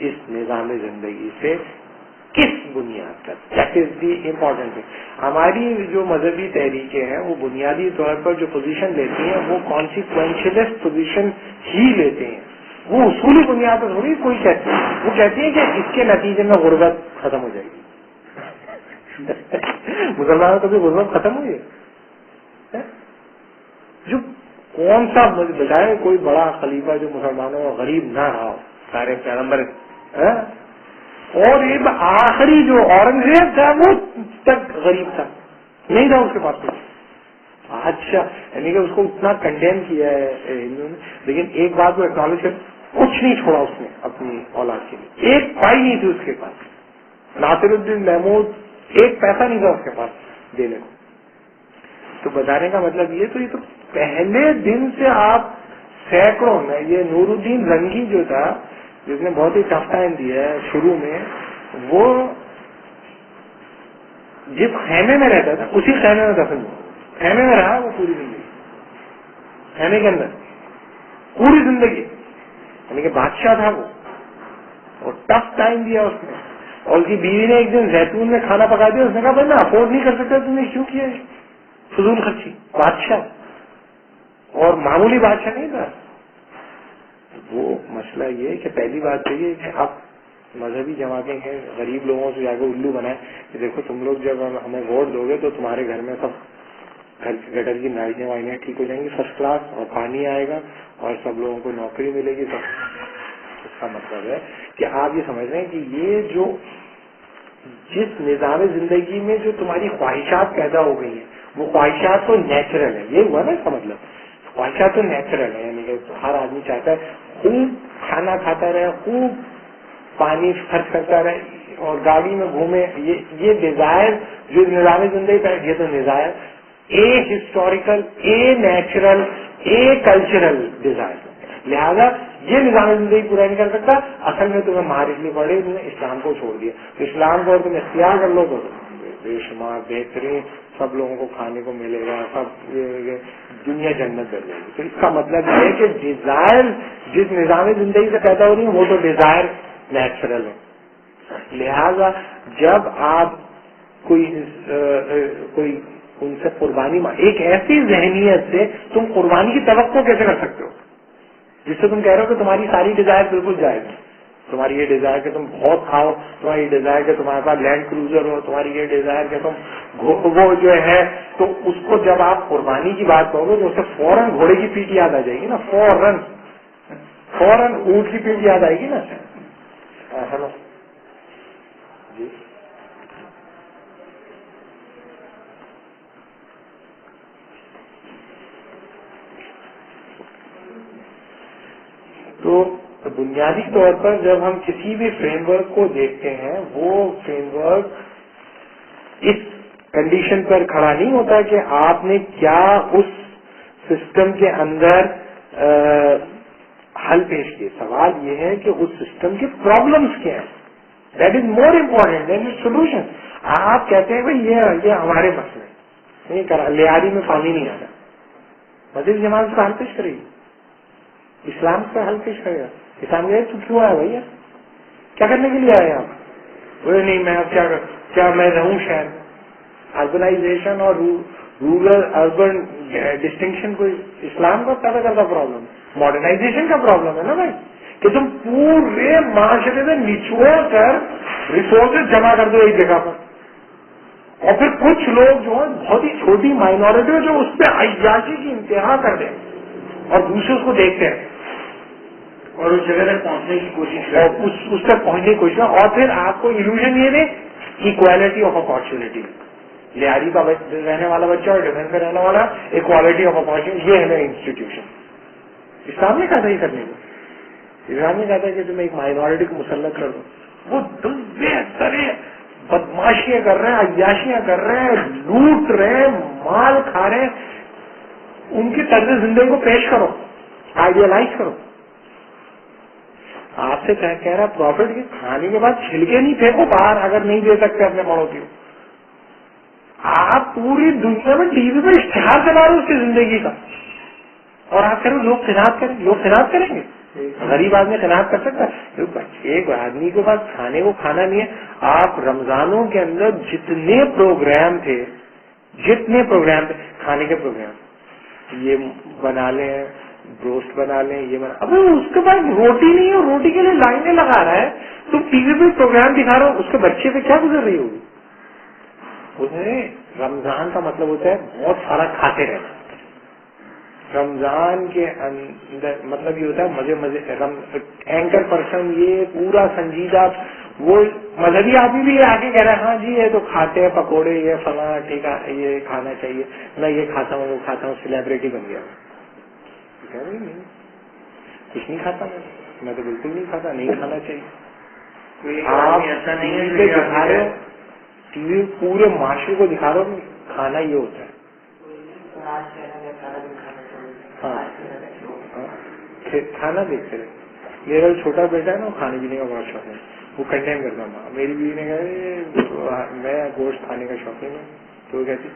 اس نظام زندگی سے کس بنیاد پر. That is the important thing. ہماری جو مذہبی تحریکیں ہیں وہ بنیادی طور پر جو پوزیشن لیتی ہیں وہ کانسیکوینشلسٹ پوزیشن ہی لیتے ہیں. وہ اصولی بنیاد پر تھوڑی کوئی کہتی ہے. وہ کہتی ہے کہ اس کے نتیجے میں غربت ختم ہو جائے گی. مسلمانوں کو بھی غربت ختم ہوئی ہے. جو کون سا بجائے کوئی بڑا خلیفہ جو مسلمانوں کا غریب نہ رہا ہو. سارے پیغمبر اور یہ آخری جو اورنگزیب تھا وہ تک غریب تھا, نہیں تھا اس کے پاس کچھ. اچھا یعنی کہ اس کو اتنا کنڈیم کیا ہے ہندوؤں نے, لیکن ایک بات کو ایکنالج کر, کچھ نہیں چھوڑا اس نے اپنی اولاد کے لیے. ایک پائی نہیں تھی اس کے پاس. ناصر الدین محمود ایک پیسہ نہیں تھا اس کے پاس دینے کو. تو بتانے کا مطلب یہ تو پہلے دن سے آپ سینکڑوں میں, یہ نور الدین رنگی جو تھا جس نے بہت ہی ٹف ٹائم دیا ہے شروع میں, وہ جس خیمے میں رہتا تھا اسی خیمے میں دفن ہوا. خیمے میں رہا وہ پوری زندگی, خیمے کے اندر پوری زندگی, یعنی کہ بادشاہ تھا وہ, اور ٹف ٹائم دیا اس نے. اور اس کی بیوی نے ایک دن زیتون میں کھانا پکا دیا, اس نے کہا بھائی میں افورڈ نہیں کر سکتا, تم نے کیوں کیا فضول خرچی. بادشاہ, اور معمولی بادشاہ نہیں تھا. وہ مسئلہ یہ ہے کہ پہلی بات تو یہ کہ آپ مذہبی جماعتیں ہیں غریب لوگوں سے جا کے الو بنائیں کہ دیکھو تم لوگ جب ہمیں ووٹ دو گے تو تمہارے گھر میں سب گٹر کی نالیاں وائیاں ٹھیک ہو جائیں گی فرسٹ کلاس, اور پانی آئے گا اور سب لوگوں کو نوکری ملے گی. سب اس کا مطلب ہے کہ آپ یہ سمجھ رہے ہیں کہ یہ جو جس نظام زندگی میں جو تمہاری خواہشات پیدا ہو گئی ہیں وہ خواہشات تو نیچرل ہے. یہ ہوا نا اس کا مطلب, خواہشات تو نیچرل ہے, یعنی کہ ہر آدمی چاہتا ہے خوب کھانا کھاتا رہے, خوب پانی خرچ کرتا رہے اور گاڑی میں گھومے. یہ ڈیزائر جو نظام زندگی کا یہ تو desire a historical, a natural, a cultural Dzire. لہذا یہ نظام زندگی پورا نہیں کر سکتا. اصل میں تمہیں مہارت لی پڑے, تم نے اسلام کو چھوڑ دیا. تو اسلام کو تم اختیار کر لو تو بے شمار بہترین سب لوگوں کو کھانے کو ملے گا, سب دنیا جنت بن جائے گی. تو اس کا مطلب یہ ہے کہ ڈیزائر جس نظام زندگی سے پیدا ہو رہی ہے وہ تو ڈیزائر نیچرل ہے. لہذا جب آپ کوئی ان سے قربانی, ایک ایسی ذہنیت سے تم قربانی کی توقع کیسے کر سکتے ہو جس سے تم کہہ رہے ہو کہ تمہاری ساری ڈیزائر بالکل جائز ہے. تمہاری یہ ڈیزائر کہ تم بہت کھاؤ, تمہاری یہ ڈیزائر کہ تمہارے پاس لینڈ کروزر ہو, تمہاری یہ ڈیزائر کہ تم وہ جو ہے, تو اس کو جب آپ قربانی کی بات کرو گے تو اس سے فوراً گھوڑے کی پیٹ یاد آ جائے گی نا, فوراً اونٹ کی پیٹ یاد آئے گی نا. ہلو جی, تو بنیادی طور پر جب ہم کسی بھی فریم ورک کو دیکھتے ہیں وہ فریم ورک اس کنڈیشن پر کھڑا نہیں ہوتا کہ آپ نے کیا اس سسٹم کے اندر حل پیش کیے. سوال یہ ہے کہ اس سسٹم کے پرابلمس کیا ہیں. That is more important than its solution. آپ کہتے ہیں بھائی یہ ہمارے مسئلے نہیں کرا، لیاری میں پانی نہیں آتا، مسجد جماعت اس کا حل پیش کرے گی، اسلام کا حل پیش کرے گا. اسلام یہ تو کیوں آیا بھیا، کیا کرنے کے لیے آئے آپ؟ بولے نہیں میں اب کیا میں رہوں شہر میں. اربنائزیشن اور رورل اربن ڈسٹنکشن کوئی اسلام کا پیدا کرتا پرابلم، ماڈرنائزیشن کا پرابلم ہے نا بھائی، کہ تم پورے معاشرے سے نچوڑ کر ریسورسز جمع کر دو ایک جگہ پر، اور پھر کچھ لوگ جو ہے بہت ہی چھوٹی مائنورٹی جو اس پہ عیاشی کی انتہا کر دیں اور دوسرے اس کو دیکھتے ہیں اور اس جگہ تک پہنچنے کی کوشش اور اس تک پہنچنے کی کوشش کریں، اور پھر آپ کو ایلوژن یہ دیں اکوالٹی آف اپارچونیٹی، لیاری کا رہنے والا بچہ اور ڈیفینس کا رہنے والا اکوالٹی آف اپارچونیٹی، یہ ہے میرا انسٹیٹیوشن. اسلام نے کہا تھا یہ کرنے کو، اسلام نے کہا تھا کہ تم ایک مائنورٹی کو مسلط کر دو. وہ بہتر بدماشیاں کر رہے ہیں، عیاشیاں کر رہے ہیں، لوٹ رہے ہیں، مال کھا رہے ہیں، ان کی طرز زندگی کو پیش کرو، آئیڈیالائز کرو. آپ سے کہہ رہا پروفٹ کے کھانے کے بعد چھلکے نہیں پھینکو باہر اگر نہیں دے سکتے اپنے پڑوسی کو. آپ پوری دنیا میں ٹی وی پہ اشتہار چلا رہے اس کی زندگی کا، اور آپ کہہ رہے لوگ خدمت کریں، لوگ خدمت کریں گے؟ غریب آدمی خدمت کر سکتا ہے؟ ایک آدمی کے پاس کھانے کو کھانا نہیں ہے. آپ رمضانوں کے اندر جتنے پروگرام تھے کھانے کے پروگرام، یہ بنا لیں بروسٹ بنا لیں، یہ بنا، اب اس کے پاس روٹی نہیں ہے، روٹی کے لیے لائنیں لگا رہا ہے، تو ٹی وی پہ پروگرام دکھا رہا ہوں، اس کے بچے پہ کیا گزر رہی ہوگی؟ رمضان کا مطلب ہوتا ہے بہت سارا کھاتے رہنا. رمضان کے اندر مطلب یہ ہوتا ہے مزے مزے. اینکر پرسن یہ پورا سنجیدہ، وہ مذہبی آدمی بھی آ کے کہہ رہا ہے ہاں جی یہ تو کھاتے ہیں پکوڑے، یہ فلاں ٹھیک ہے یہ کھانا چاہیے، میں یہ کھاتا ہوں وہ کھاتا ہوں، سیلیبریٹی بن گیا. نہیں کچھ نہیں کھاتا میں تو بالکل نہیں کھاتا، نہیں کھانا چاہیے. آپ ایسا نہیں ہے دکھا رہے ہو، ٹی وی پورے معاشرے کو دکھا رہے ہو کھانا یہ ہوتا ہے. کھانا دیکھتے رہے. میرا چھوٹا بیٹا ہے نا، وہ کھانے پینے کا بہت شوق ہے، وہ کنڈیم کرتا تھا. میری بیوی نے کہا میں گوشت کھانے کا شوقین ہوں، تو وہ کہتی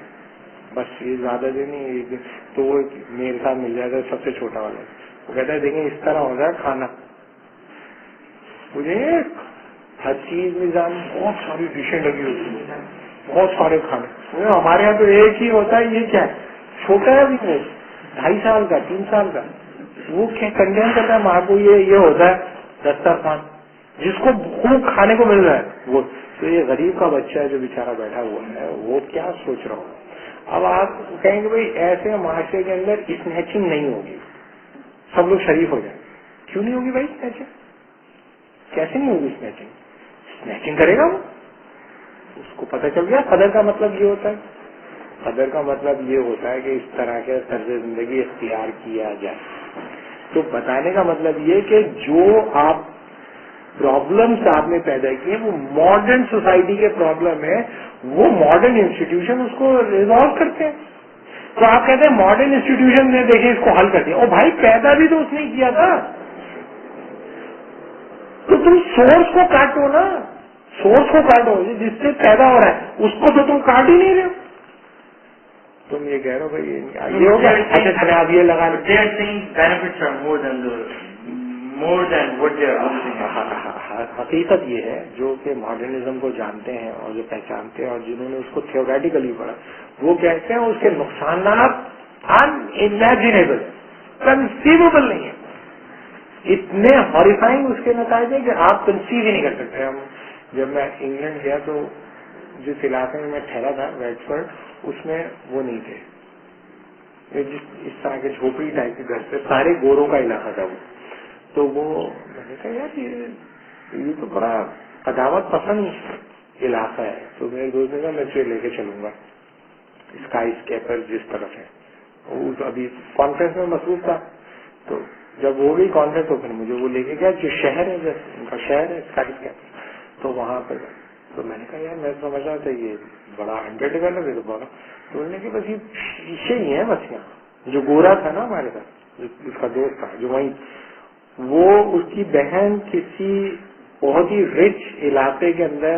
بس یہ زیادہ دن نہیں، تو وہ میرے ساتھ مل جائے گا سب سے چھوٹا والا. وہ کہتا ہے دیکھیں اس طرح ہوگا کھانا، مجھے ہر چیز میں بہت ساری ڈشیں لگی ہوتی ہیں، بہت سارے کھانے. ہمارے یہاں تو ایک ہی ہوتا ہے، یہ کیا ہے چھوٹا ہے ابھی 2.5 سال کا 3 سال کا، وہ کیا کنڈیم کرتا ہے ماں کو، یہ ہوتا ہے دسترخوان جس کو خوب کھانے کو مل رہا ہے وہ. تو یہ غریب کا بچہ ہے جو بیچارہ بیٹھا ہوا ہے، وہ کیا سوچ رہا ہوگا. اب آپ کہیں گے بھائی ایسے معاشرے کے اندر اسنیچنگ نہیں ہوگی، سب لوگ شریف ہو جائیں. کیوں نہیں ہوگی بھائی اسنیچنگ؟ کیسے نہیں ہوگی اسنیچنگ؟ اسنیچنگ کرے گا وہ، اس کو پتہ چل گیا قدر کا مطلب یہ ہوتا ہے. قدر کا مطلب یہ ہوتا ہے کہ اس طرح کے طرز زندگی اختیار کیا جائے. تو بتانے کا مطلب یہ کہ جو آپ پرابلمس آپ نے پیدا کیے وہ ماڈرن سوسائٹی کے پرابلم ہے، وہ ماڈرن انسٹیٹیوشن اس کو ریزالو کرتے ہیں. تو آپ کہتے ہیں ماڈرن انسٹیٹیوشن نے دیکھیں اس کو حل کر دیا. اور بھائی پیدا بھی تو اس نے کیا تھا، تو تم سورس کو کاٹو نا، سورس کو کاٹو جس سے پیدا ہو رہا ہے، اس کو تو تم کاٹ ہی نہیں رہے ہو. تم یہ کہہ رہے ہو بھائی یہ ہوگا اچھا آپ یہ لگا حقیقت یہ ہے جو کہ ماڈرنزم کو جانتے ہیں اور جو پہچانتے ہیں اور جنہوں نے اس کو تھیوریٹیکلی پڑھا، وہ کہتے ہیں اس کے نقصانات انمیجنیبل، کنسیویبل نہیں ہے. اتنے ہاریفائنگ اس کے نتائج ہیں کہ آپ کنسیو ہی نہیں کر سکتے. ہم جب میں انگلینڈ گیا تو جس علاقے میں ٹھہرا تھا ریڈفورڈ، اس میں وہ نہیں تھے، اس طرح کے جھوپڑی ٹائپ کے گھر سے، سارے گوروں کا علاقہ تھا وہ. تو وہ میں نے کہا یار یہ تو بڑا عداوت پسند علاقہ ہے. تو میرے دوست نے کہا میں تجھے لے کے چلوں گا اسکائی اسکیپر جس طرف ہے. وہ تو ابھی کانفرنس میں مصروف تھا، تو جب ہو گئی کانفرنس تو پھر مجھے وہ لے کے گیا جو شہر ہے، ان کا شہر ہے اسکائی اسکیپر. تو وہاں پہ تو میں نے کہا یار میں سمجھ رہا تھا یہ بڑا انڈر ڈیولپ ہے. تو بولا تو انہوں نے کہ بس یہ شیشے ہی ہیں بس. یہاں جو گورا تھا نا ہمارے ساتھ، اس کا دوست تھا جو وہیں، وہ اس کی بہن کسی بہت ہی رچ علاقے کے اندر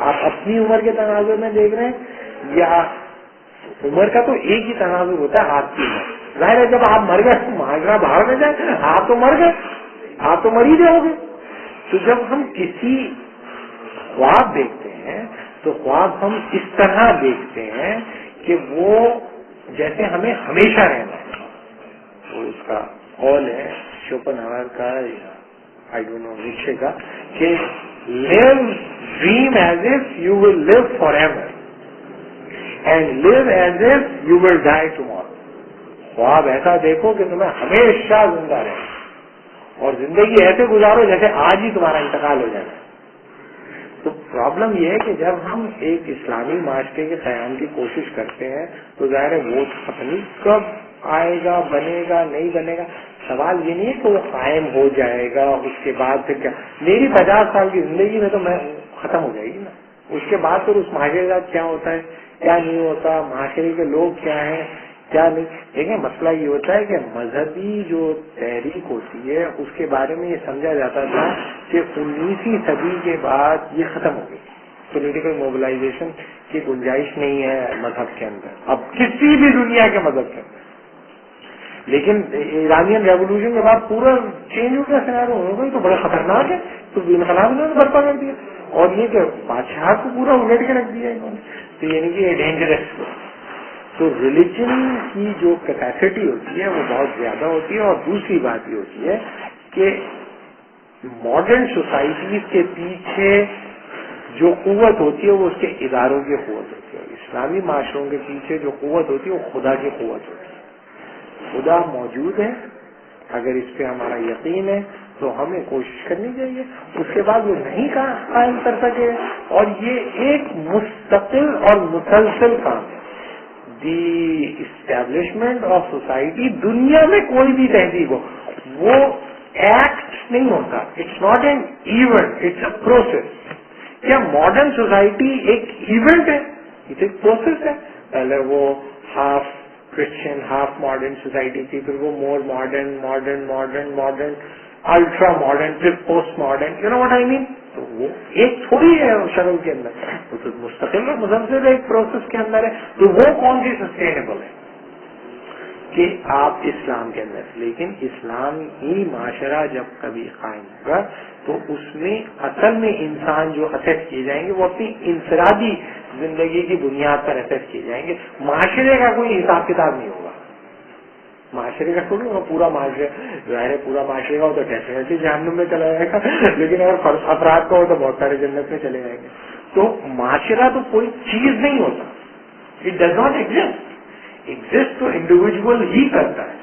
آپ اپنی عمر کے تناظر میں دیکھ رہے ہیں یا عمر کا تو ایک ہی تناظر ہوتا ہے آپ کی عمر. ظاہر ہے جب آپ مر گئے تو معاشرہ باہر میں جائے, آپ تو مر گئے, آپ تو مر ہی جاؤ گے. تو جب ہم کسی خواب دیکھتے ہیں تو خواب ہم اس طرح دیکھتے ہیں کہ وہ جیسے ہمیں ہمیشہ رہنا ہے. وہ اس کا قول ہے شوپنہاور کا, آئی ڈونٹ نو نیچے کا, کہ live dream as if you will live forever and live as if you will die tomorrow. خواب ایسا دیکھو کہ تمہیں ہمیشہ زندہ رہے اور زندگی ایسے گزارو جیسے آج ہی تمہارا انتقال ہو جائے. تو پرابلم یہ ہے کہ جب ہم ایک اسلامی معاشرے کے قیام کی کوشش کرتے ہیں تو ظاہر ہے وہ پتہ نہیں کب آئے گا, بنے گا, نہیں بنے گا. سوال یہ نہیں ہے کہ وہ قائم ہو جائے گا اس کے بعد پھر کیا. میری 50 سال کی زندگی میں تو میں ختم ہو جائے گی نا. اس کے بعد پھر اس معاشرے کا کیا ہوتا ہے, کیا نہیں ہوتا, معاشرے کے لوگ کیا ہیں, کیا نہیں. دیکھیں مسئلہ یہ ہوتا ہے کہ مذہبی جو تحریک ہوتی ہے اس کے بارے میں یہ سمجھا جاتا تھا کہ 19ویں صدی کے بعد یہ ختم ہو گئی. پولیٹیکل موبلائزیشن کی گنجائش نہیں ہے مذہب کے اندر, اب کسی بھی دنیا کے مذہب کے اندر. لیکن ایرانین ریولیوشن کے بعد پورا چینج ہو گیا سینارو, ہو گئی تو بڑا خطرناک ہے. تو انقلاب انہوں نے برپا کر دیا اور یہ کہ بادشاہ کو پورا الٹ کے رکھ دیا انہوں نے. تو یعنی کہ یہ ڈینجرس. تو ریلیجن کی جو کیپیسٹی ہوتی ہے وہ بہت زیادہ ہوتی ہے. اور دوسری بات یہ ہوتی ہے کہ ماڈرن سوسائٹیز کے پیچھے جو قوت ہوتی ہے وہ اس کے اداروں کی قوت ہوتی ہے. اسلامی معاشروں کے پیچھے جو قوت ہوتی ہے وہ خدا کی قوت ہوتی ہے. خدا موجود ہے, اگر اس پہ ہمارا یقین ہے تو ہمیں کوشش کرنی چاہیے. اس کے بعد وہ نہیں قائم کر سکے اور یہ ایک مستقل اور مسلسل کام ہے. دی اسٹیبلشمنٹ آف سوسائٹی, دنیا میں کوئی بھی تہذیب ہو وہ ایکٹ نہیں ہوتا. It's not an event, it's a process. کیا ماڈرن سوسائٹی ایک ایونٹ ہے؟ یہ ایک پروسیس ہے. پہلے وہ half Christian half modern society تھی, پھر وہ more modern modern modern modern ultra modern, پھر post modern. You know what I mean. تو وہ ایک تھوڑی ہے شکل کے اندر, وہ تو مستقل اور مسلسل ایک پروسیس کے اندر ہے. تو وہ کون سی سسٹینیبل ہے کہ آپ اسلام کے اندر. لیکن اسلامی معاشرہ جب کبھی قائم ہوگا تو اس میں اصل میں انسان جو اسیٹ کیے جائیں گے وہ اپنی انفرادی زندگی کی بنیاد پر اسیٹ کیے جائیں گے. معاشرے کا کوئی حساب کتاب نہیں ہوگا. معاشرے کا تھوڑی ہوگا پورا معاشرے, ظاہر ہے پورا معاشرے کا ہو تو ڈیفینیٹلی جہنم میں چلا جائے گا, لیکن اگر افراد کا ہو تو بہت سارے جنت میں چلے جائیں گے. تو معاشرہ تو کوئی چیز نہیں ہوتا, it does not exist. Exist تو انڈیویجول ہی کرتا ہے.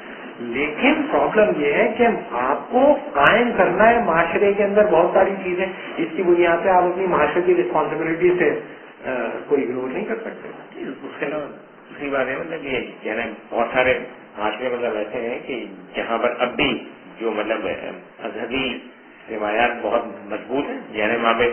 لیکن پرابلم یہ ہے کہ آپ کو قائم کرنا ہے معاشرے کے اندر بہت ساری چیزیں. اس کی بنیاد پہ آپ اپنی معاشرے کی رسپانسبلٹی سے کوئی اگنور نہیں کر سکتے. اس کے علاوہ دوسری بات ہے مطلب یہ یعنی بہت سارے معاشرے مطلب ایسے ہیں کہ جہاں پر اب بھی جو مطلب مذہبی روایات بہت مضبوط ہیں. یعنی وہاں پہ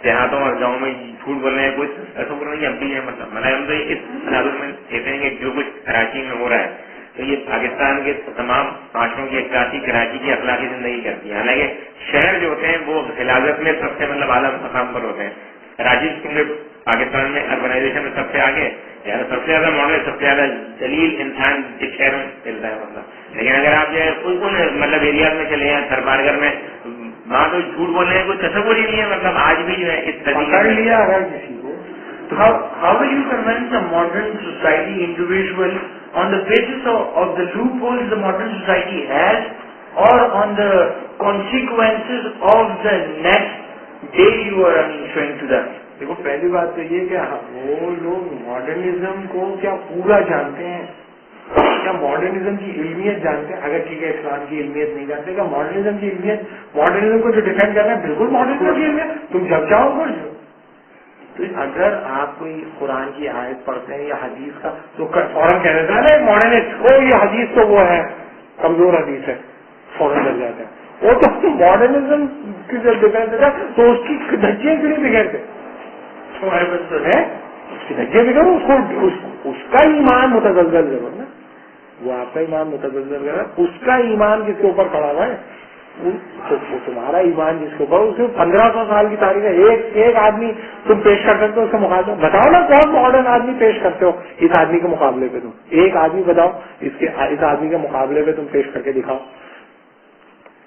دیہاتوں اور گاؤں میں جھوٹ بولنے ہیں کچھ ایسا نہیں اب بھی ہے. مطلب ہم تو اس تعلق میں کہتے ہیں کہ جو کچھ کراچی میں ہو رہا ہے تو یہ پاکستان کے تمام معاشروں کی عکاسی کراچی کی اخلاقی زندگی کرتی ہے. حالانکہ شہر جو ہوتے ہیں وہ خلافت میں سب سے مطلب اعلیٰ مقام پر ہوتے ہیں. کراچی کیونکہ پاکستان میں اربنائزیشن میں سب سے آگے, یعنی سب سے زیادہ ماڈل, سب سے زیادہ دلیل انسان اس شہر میں ملتا ہے مطلب. لیکن اگر آپ جو ہے ان مطلب ایریاز میں چلے ہیں تھرپارگر میں, وہاں تو جھوٹ بولنے کا کوئی تصور ہی نہیں ہے. مطلب آج بھی جو ہے اس پکڑ لیا اگر کسی کو. How will you convince a modern society individual on the basis of the loopholes the modern society has, or on the consequences of the next day you are showing to them? دیکھو پہلی بات تو یہ کہ وہ لوگ modernism کو کیا پورا جانتے ہیں, کیا ماڈرنزم کی علمیت جانتے ہیں؟ اگر ٹھیک ہے اسلام کی علمیت نہیں جانتے, کیا ماڈرنزم کی علمیت, ماڈرنزم کو جو ڈیفینڈ کرنا ہے بالکل ماڈرنزم کی علمیت, تم جب چاہو کر جو. تو اگر آپ کوئی قرآن کی آیت پڑھتے ہیں یا حدیث کا تو فوراً کہہ دیتا ہے نا ماڈرنسٹ, او یہ حدیث تو وہ ہے کمزور حدیث ہے, فوراً لگ جاتا ہے. وہ تو ماڈرنزم کی جب ڈیفینس دیتا تو اس کی دھجیاں کیوں نہیں بگڑتے ہے, اس کی دھجیاں بگڑو, اس کا ایمان متزلزل ضرور نا, وہ آپ کا ایمان متزلزل کر رہا ہے, اس کا ایمان کس کے اوپر کھڑا ہوا ہے, تو تمہارا ایمان جس کو کہو اسے 1500 سال کی تاریخ ہے. ایک آدمی تم پیش کر سکتے ہو اس کے مقابلے. بتاؤ نا کون ماڈرن آدمی پیش کرتے ہو اس آدمی کے مقابلے پہ. تم ایک آدمی بتاؤ اس آدمی کے مقابلے پہ تم پیش کر کے دکھاؤ.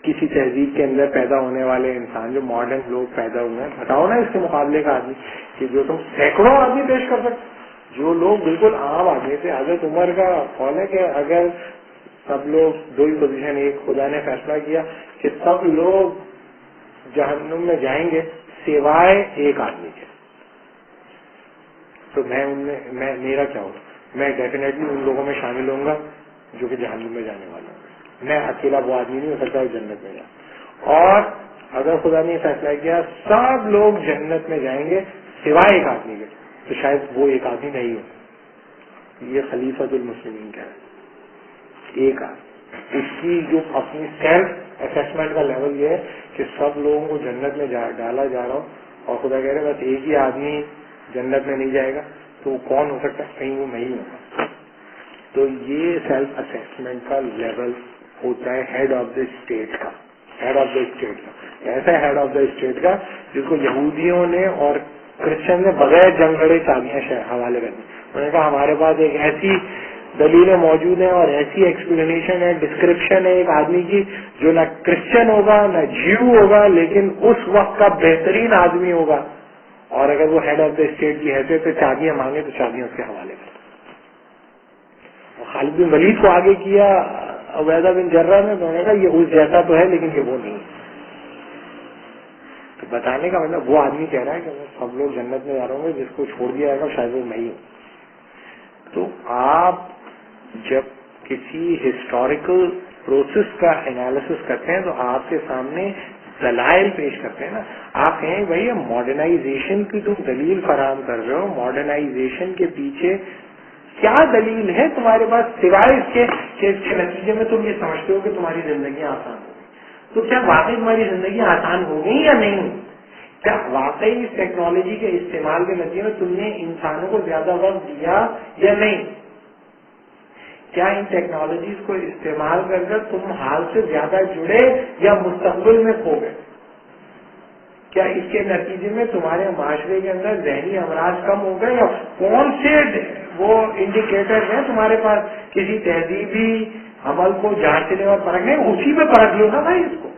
کسی تہذیب کے اندر پیدا ہونے والے انسان جو ماڈرن لوگ پیدا ہوئے ہیں, بتاؤ نا اس کے مقابلے کا آدمی کہ جو تم سینکڑوں آدمی پیش کر سکتے. جو لوگ بالکل عام آدمی تھے. حضرت عمر کا قول ہے کہ اگر سب لوگ دو ہی پوزیشن, ایک خدا نے فیصلہ کیا کہ سب لوگ جہنم میں جائیں گے سوائے ایک آدمی کے, تو میں میرا کیا ہوگا؟ میں ڈیفینیٹلی ان لوگوں میں شامل ہوں گا جو کہ جہنم میں جانے والا ہوں. میں اکیلا وہ آدمی نہیں ہو سکتا جو جنت میں جائے. اور اگر خدا نے فیصلہ کیا سب لوگ جنت میں جائیں گے سوائے ایک آدمی کے, تو شاید وہ ایک آدمی نہیں ہو. یہ خلیفۃ المسلمین کا ہے. ایک اس کی جو اپنی سیلف اسیسمنٹ کا لیول یہ ہے کہ سب لوگوں کو جنت میں ڈالا جا رہا ہوں, اور خدا کہہ رہے بس ایک ہی آدمی جنت میں نہیں جائے گا, تو وہ کون ہو سکتا ہے؟ کہیں وہ نہیں ہوگا. تو یہ سیلف اسیسمنٹ کا لیول ہوتا ہے ہیڈ آف دا اسٹیٹ کا. ہیڈ آف دا اسٹیٹ کا ایسا ہیڈ آف دا اسٹیٹ کا جس کو یہودیوں نے اور کرسچن نے بغیر جنگ لڑے چابیاں حوالے کر دی. انہوں نے کہا ہمارے پاس ایک ایسی دلیلیں موجود ہیں اور ایسی ایکسپلینیشن ہے, ڈسکرپشن ہے ایک آدمی کی جو نہ کرسچن ہوگا نہ جیو ہوگا, لیکن اس وقت کا بہترین آدمی ہوگا, اور اگر وہ ہیڈ آف دا اسٹیٹ کی حیثیت سے چابیاں مانگے تو چابیاں اس کے حوالے کر. خالد بن ولید کو آگے کیا عبیدہ بن جرہ نے, انہوں نے کہا یہ اس جیسا تو ہے لیکن یہ وہ نہیں ہے. تو بتانے کا مطلب وہ آدمی کہہ رہا ہے کہ سب لوگ جنت میں جا رہے ہوں گے, جس کو چھوڑ دیا جائے گا شاید وہ میں ہی ہوں. تو آپ جب کسی ہسٹوریکل پروسیس کا انالیسس کرتے ہیں تو آپ کے سامنے دلائل پیش کرتے ہیں نا. آپ کہیں بھائی ماڈرنائزیشن کی تم دلیل فراہم کر رہے ہو, ماڈرنائزیشن کے پیچھے کیا دلیل ہے تمہارے پاس سوائے اس کے کہ اس کے نتیجے میں تم یہ سمجھتے ہو کہ تمہاری زندگیاں آسان ہو گئی. تو کیا واقعی تمہاری زندگیاں آسان ہو گئی یا نہیں؟ کیا واقعی اس ٹیکنالوجی کے استعمال کے نتیجے میں تم نے انسانوں کو زیادہ وقت دیا یا نہیں؟ کیا ان ٹیکنالوجیز کو استعمال کر کر تم حال سے زیادہ جڑے یا مستقبل میں کھو گئے؟ کیا اس کے نتیجے میں تمہارے معاشرے کے اندر ذہنی امراض کم ہو گئے, یا کون سے وہ انڈیکیٹر ہیں تمہارے پاس کسی تہذیبی عمل کو جانچنے اور پرکھنے؟ اسی میں پرکھ لو نا بھائی اس کو.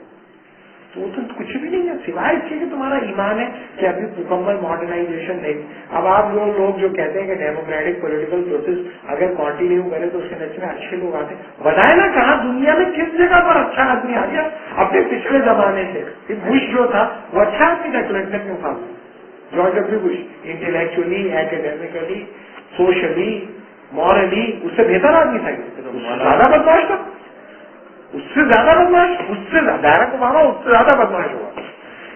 تو وہ تو کچھ بھی نہیں ہے سوائے اس کے کہ تمہارا ایمان ہے کہ ابھی مکمل ماڈرنائزیشن نہیں. اب آپ لوگ جو کہتے ہیں کہ ڈیموکریٹک پولیٹیکل پروسیس اگر کنٹینیو کرے تو اس کے نتیجے میں اچھے لوگ آتے ہیں. بتائے نا کہاں دنیا میں کس جگہ پر اچھا آدمی آ گیا اپنے پچھلے زمانے سے؟ بش جو تھا وہ اچھا آدمی تھا کلنٹن کے مقابلے. George W Bush intellectually, academically, socially, morally اس سے بہتر آدمی تھا, زیادہ بدماش تھا, اس سے زیادہ بدماش, اس سے ڈائریکٹ اوباما اس سے زیادہ بدماش ہوا.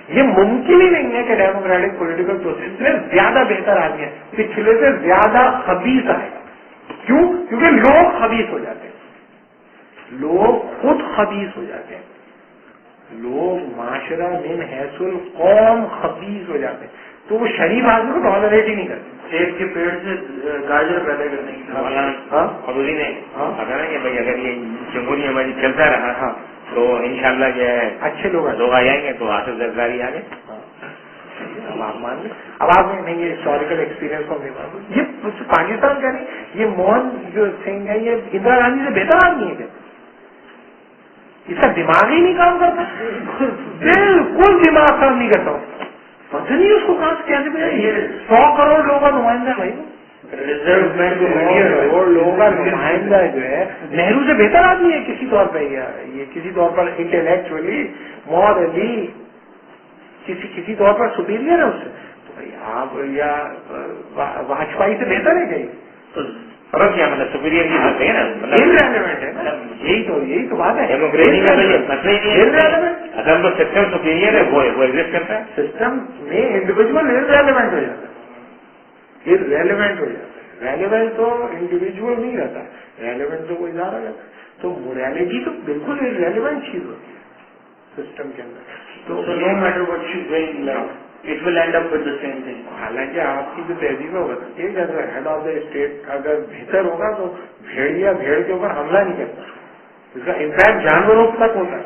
یہ ممکن ہی نہیں ہے کہ ڈیموکریٹک پولیٹیکل پروسیس میں زیادہ بہتر آدمی ہے پچھلے سے زیادہ خبیث آئے گا. کیوں؟ کیونکہ لوگ خبیث ہو جاتے ہیں, لوگ خود خبیث ہو جاتے ہیں, لوگ معاشرہ من حیث القوم خبیث ہو جاتے ہیں. تو وہ شریف آدمی کو ٹالریٹ ہی نہیں کرتے. ایک کے پیڑ سے گاجر پیدا کرنے کی حضوری نے کہا نا کہ بھائی اگر یہ جمہوری ہماری چلتا رہا تو انشاءاللہ جو ہے اچھے لوگ آ جائیں گے, تو آصف زرداری آ گئے. اب آپ مان لیں, اب آپ نہیں یہ ہسٹوریکل ایکسپیرینس کو نہیں مان. یہ پاکستان کا نہیں, یہ موہن جو سنگھ ہے یہ اندرا گاندھی سے بہتر آدمی ہے. اس کا دماغ ہی نہیں کام کرتا, بالکل دماغ کام نہیں کرتا. پتہ نہیں اس کو کہاں سے کیسے یہ 100 کروڑ لوگوں کا نمائندہ ہے بھائی, کروڑ لوگوں کا نمائندہ جو ہے نہرو سے بہتر آدمی ہے کسی طور پہ. یہ کسی طور پر انٹلیکچولی, مورلی کسی طور پر سپیریئر ہے اس سے. تو بھائی آپ یا واجپئی سے بہتر ہے کہیں تو فرق کیا مطلب سپیریئر کی بات ہے نا, ریلیونٹ ہے نا, یہی تو بات ہے. اگر وہ سسٹم سپیریئر ہے وہ ایگزسٹ کرتا ہے, سسٹم میں انڈیویجل ریلیونٹ ہو جاتا ہے, ریلیونٹ ہو جاتا ہے. ریلیونٹ تو انڈیویجل نہیں رہتا, ریلیونٹ تو کوئی ادارہ رہتا ہے. تو موریلٹی تو بالکل ریلیونٹ چیز ہوتی ہے سسٹم کے اندر. تو no matter what she going it will end up with the same thing. حالانکہ آپ کی جو تہذیب ہوگا ٹھیک ہے, ہیڈ آف دا اسٹیٹ اگر بہتر ہوگا تو بھیڑیا بھیڑ کے اوپر حملہ نہیں کرتا, اس کا امپیکٹ جانوروں تک ہوتا ہے.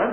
1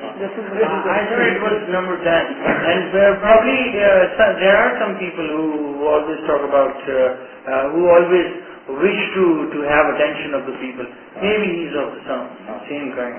I thought it was number 10, and probably there are some people who always talk about who always wish to have attention of the people. Maybe he's of some same kind.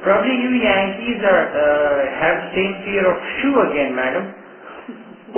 Probably you Yankees have same fear of shoe again, madam.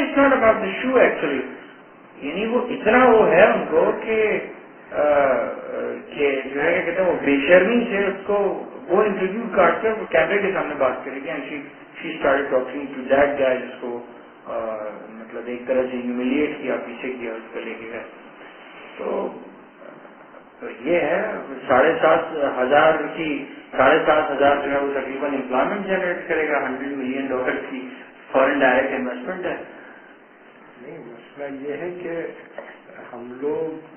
it's not about the shoe actually. یعنی وہ اتنا وہ ہے ان کو کہ جو ہے کہتے ہیں وہ بے شرمی سے اس کو وہ انٹرویو کاٹ کر وہ کیمرے کے سامنے بات کرے گی and she started talking to that guy جس کو مطلب ایک طرح سے ہیوملیٹ کیا پیچھے کیا اس کو لے کے گئے. تو یہ ہے 7,500 کی 7,500 جو ہے وہ تقریباً امپلائمنٹ جنریٹ کرے گا. $100 ملین کی فارن ڈائریکٹ انویسٹمنٹ ہے. نہیں مسئلہ یہ ہے کہ ہم لوگ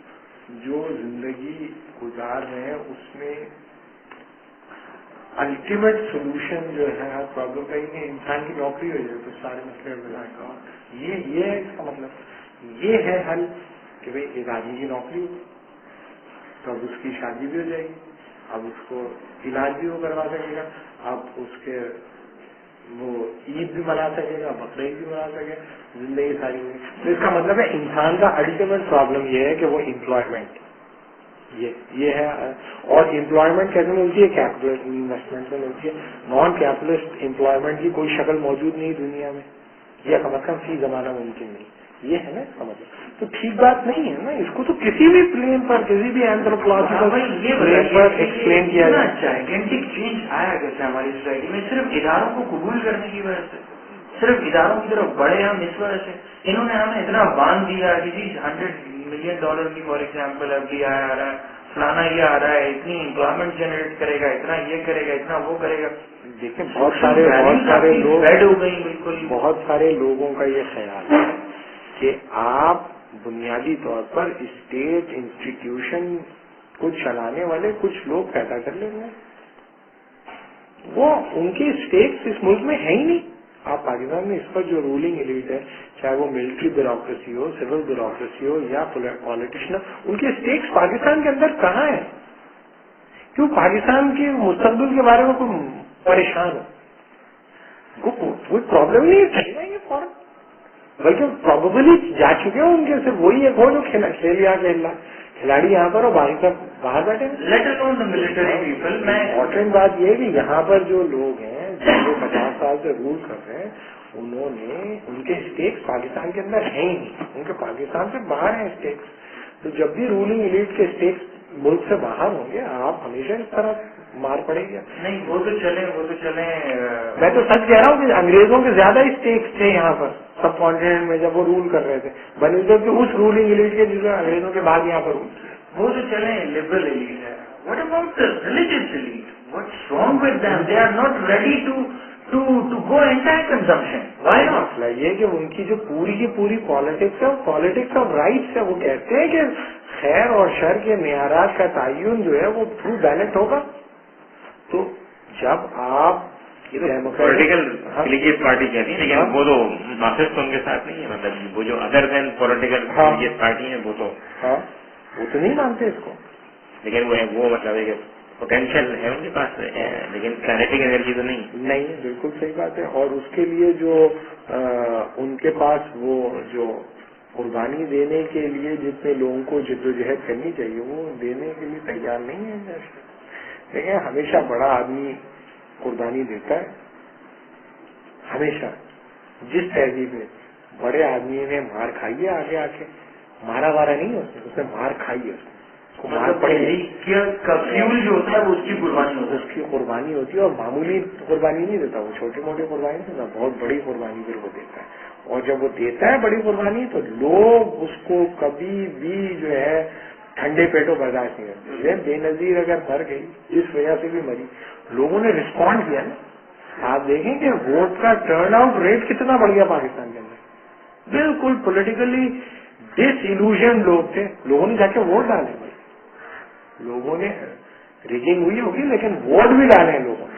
جو زندگی گزار رہے ہیں اس میں الٹیمیٹ سولوشن جو ہے ہر پرابلم کا ہی نہیں انسان کی نوکری ہو جائے تو سارے مسئلے بنا کا یہ ہے اس کا مطلب یہ ہے حل کہ بھائی ایک آدمی کی نوکری ہو تو اب اس کی شادی بھی ہو جائے گی, اب اس کو علاج بھی وہ کروا سکے گا, اب اس کے وہ عید بھی منا سکے گا, بقرعید بھی منا سکے, زندگی ساری ہوگی. تو اس کا مطلب ہے انسان کا الٹیمیٹ پرابلم یہ ہے کہ وہ امپلائمنٹ یہ ہے. اور امپلائمنٹ کیسے ملتی ہے؟ کیپٹلسٹ انویسٹمنٹ سے ملتی ہے. نان کیپٹلسٹ امپلائمنٹ کی کوئی شکل موجود نہیں دنیا میں, یا کم از کم فی زمانہ ممکن نہیں. یہ ہے نا اس کا مطلب. تو ٹھیک بات نہیں ہے نا, اس کو تو کسی بھی پلین پر کسی بھی اینتھروپولوجیکل پلین پر ایکسپلین کیا جائے. جائگنٹک چینج آیا کیسے ہماری سوسائٹی میں صرف اداروں کو قبول کرنے کی وجہ سے, صرف اداروں کی طرف بڑھے ہم اس وجہ سے. انہوں نے ہمیں اتنا باندھ دیا کہ جی $100 ملین کی فار ایگزامپل اب بھی آ رہا ہے, فلانا یہ آ رہا ہے, اتنی امپلائمنٹ جنریٹ کرے گا, اتنا یہ کرے گا, اتنا وہ کرے گا. دیکھیں بہت سارے لوگ بیڈ ہو گئی بالکل. بہت سارے لوگوں کا یہ خیال ہے کہ آپ بنیادی طور پر اسٹیٹ انسٹیٹیوشن کو چلانے والے کچھ لوگ پیدا کر لیں گے. وہ ان کی اسٹیکس اس ملک میں ہے ہی نہیں. آپ پاکستان میں اس پر جو رولنگ ایلیٹ ہے, چاہے وہ ملٹری بیوروکریسی ہو, سول بیوروکریسی ہو یا پالیٹیشین ہو, ان کے اسٹیکس پاکستان کے اندر کہاں ہیں؟ کیوں پاکستان کے مستقبل کے بارے میں کوئی پریشان ہو؟ کوئی پرابلم نہیں ہے فوراً, بلکہ پروبیبلی جا چکے ہو ان کے صرف وہی ایک ہو جو کھلاڑی یہاں پر ہو, باہر بیٹھے. امپورٹنٹ بات یہ ہے کہ یہاں پر جو لوگ ہیں جو 50 سال سے رول کر رہے ہیں, انہوں نے ان کے اسٹیکس پاکستان کے اندر ہیں ہی نہیں, ان کے پاکستان سے باہر ہیں اسٹیکس. تو جب بھی رولنگ ایلیٹ کے اسٹیکس ملک سے باہر ہوں گے, آپ ہمیشہ اس طرح مار پڑے گی. نہیں وہ تو چلیں میں تو سچ کہہ رہا ہوں کہ انگریزوں کے زیادہ اسٹیکس تھے یہاں پر سب کانٹیننٹ میں جب وہ رول کر رہے تھے, بنسبت کہ اس رولنگ ایلیٹ کے جسے انگریزوں کے بعد یہاں پر رول کیا. وہ تو چلیں لبرل ایلیٹ ہے. What about the religious elite? What's wrong with them? They are not ready to go entire consumption. Why not? مسئلہ یہ کہ ان کی جو پوری کی پوری پالیٹکس ہے, پالیٹکس آف رائٹس ہے. وہ کہتے ہیں کہ خیر اور شر کے معیارات کا تعین جو ہے وہ تھرو بیلٹ ہوگا. تو جب آپ پولیٹیکل ریلیجیس پارٹی کہتی ہے, لیکن وہ تو مارکسسٹ ان کے ساتھ نہیں ہے. مطلب وہ جو ادر دین پولیٹیکل ریلیجیس پارٹی ہیں وہ تو نہیں مانتے اس کو, لیکن وہ مطلب ہے کہ پوٹینشیل ہے ان کے پاس, لیکن کلیرٹی انرجی تو نہیں. بالکل صحیح بات ہے. اور اس کے لیے جو ان کے پاس وہ جو قربانی دینے کے لیے جتنے لوگوں کو جدوجہد کرنی چاہیے وہ دینے کے لیے تیار نہیں ہے. دیکھیں ہمیشہ بڑا آدمی قربانی دیتا ہے, ہمیشہ. جس تہذیب میں بڑے آدمی نے مار کھائی ہے, آگے آ کے مارا نہیں ہوتا, اس نے مار کھائی ہے, اس کو مار پڑے فیول جو ہوتا ہے وہ اس کی قربانی ہوتی ہے. اور معمولی قربانی نہیں دیتا وہ, چھوٹی موٹی قربانی نہیں دیتا, بہت بڑی قربانی پھر وہ دیتا ہے. اور جب وہ دیتا ہے بڑی قربانی تو لوگ اس کو کبھی بھی جو ہے ٹھنڈے پیٹوں برداشت نہیں کرتے. بے نظیر اگر مر گئی, اس وجہ سے بھی مری, لوگوں نے رسپونڈ کیا نا. آپ دیکھیں کہ ووٹ کا ٹرن آؤٹ ریٹ کتنا بڑھ گیا پاکستان کے اندر. بالکل پولیٹیکلی ڈس ایلوژن لوگ تھے, لوگوں نے جا کے ووٹ ڈالے. بھائی لوگوں نے ریگنگ ہوئی ہوگی لیکن ووٹ بھی ڈالے لوگوں نے.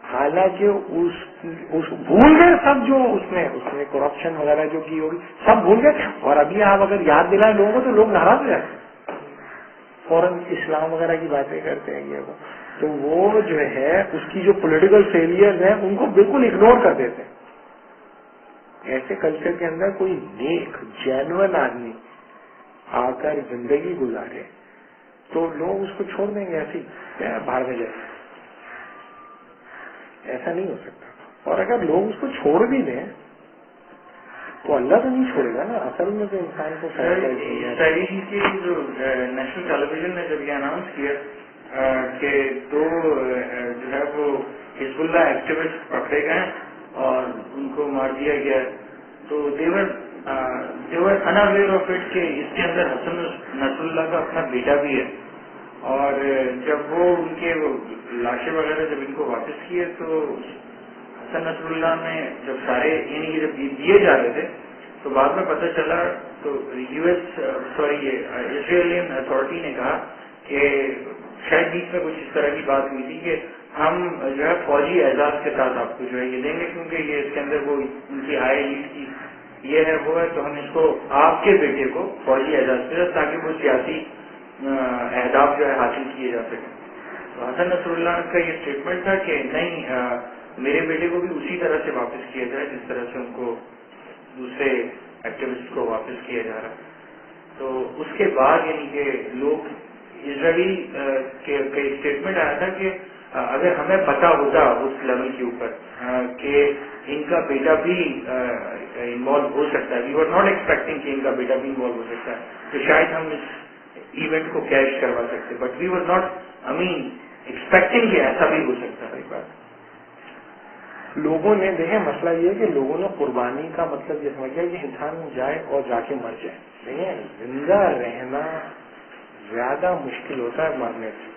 حالانکہ اس بھول گئے سب, جو اس میں کرپشن وغیرہ جو کی ہوگی سب بھول گئے. اور ابھی آپ اگر یاد دلائیں لوگوں کو تو لوگ ناراض ہو جاتے ہیں, فوراً اسلام وغیرہ کی باتیں کرتے ہیں یہ وہ. تو وہ جو ہے اس کی جو پولیٹیکل فیلئرز ہیں ان کو بالکل اگنور کر دیتے ہیں. ایسے کلچر کے اندر کوئی نیک جینوئن آدمی آ کر زندگی گزارے تو لوگ اس کو چھوڑ دیں گے ایسی باہر میں جائے. ایسا نہیں ہو سکتا. اور اگر لوگ اس کو چھوڑ بھی دیں تو اللہ تو نہیں چھوڑے گا نا. اصل میں تو انسان کو اسرائیل کی جو نیشنل ٹیلی ویژن نے جب یہ اناؤنس کیا کہ 2 جو ہے وہ حزب اللہ ایکٹیوسٹ پکڑے گئے اور ان کو مار دیا گیا, تو دیور اناویئر آف اٹ کہ اس کے اندر حسن نصر اللہ کا اپنا بیٹا بھی ہے. اور جب وہ ان کے لاشیں وغیرہ جب ان کو واپس کیے تو حسن نصر اللہ نے جب سارے یعنی کہ جب دیے جا رہے تھے تو بعد میں پتہ چلا تو اسرائیلین اتھارٹی نے کہا کہ شاید بیچ میں کچھ اس طرح کی بات ہوئی تھی کہ ہم جو ہے فوجی اعزاز کے ساتھ آپ کو جو ہے یہ دیں گے, کیونکہ یہ اس کے اندر وہ ان کی ہائی ایلیٹ کی یہ ہے وہ ہے, تو ہم اس کو آپ کے بیٹے کو فوجی اعزاز کے ساتھ تاکہ وہ سیاسی اہداف جو ہے حاصل کیے جا سکیں. تو حسن نصر اللہ کا یہ اسٹیٹمنٹ تھا کہ نہیں, میرے بیٹے کو بھی اسی طرح سے واپس کیا جائے جس طرح سے ان کو دوسرے ایکٹیوسٹ کو واپس کیا جا رہا ہے. تو اس کے بعد یعنی کہ لوگ اسرائیل کے اسٹیٹمنٹ آیا تھا کہ اگر ہمیں پتا ہوتا اس لیول کے اوپر کہ ان کا بیٹا بھی انوالو ہو سکتا ہے, وی آر ناٹ ایکسپیکٹنگ کہ ان کا بیٹا بھی انوالو ہو سکتا ہے, تو شاید ہم اس ایونٹ کو کیش کروا سکتے, but we are not expecting کہ ایسا بھی ہو سکتا ہے. بات لوگوں نے دیکھیں مسئلہ یہ ہے کہ لوگوں نے قربانی کا مطلب یہ سمجھ گیا کہ انسان جائے اور جا کے مر جائے. دیکھیں زندہ رہنا زیادہ مشکل ہوتا ہے مرنے سے.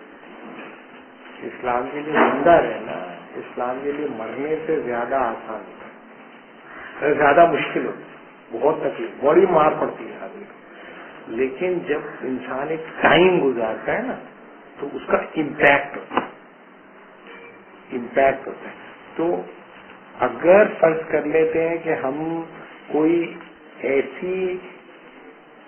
اسلام کے لیے زندہ رہنا اسلام کے لیے مرنے سے زیادہ آسان ہوتا ہے, زیادہ مشکل ہوتا ہے, بہت تکلیف, بڑی مار پڑتی ہے آدمی کو. لیکن جب انسان ایک ٹائم گزارتا ہے نا تو اس کا امپیکٹ ہوتا ہے. تو اگر فرض کر لیتے ہیں کہ ہم کوئی ایسی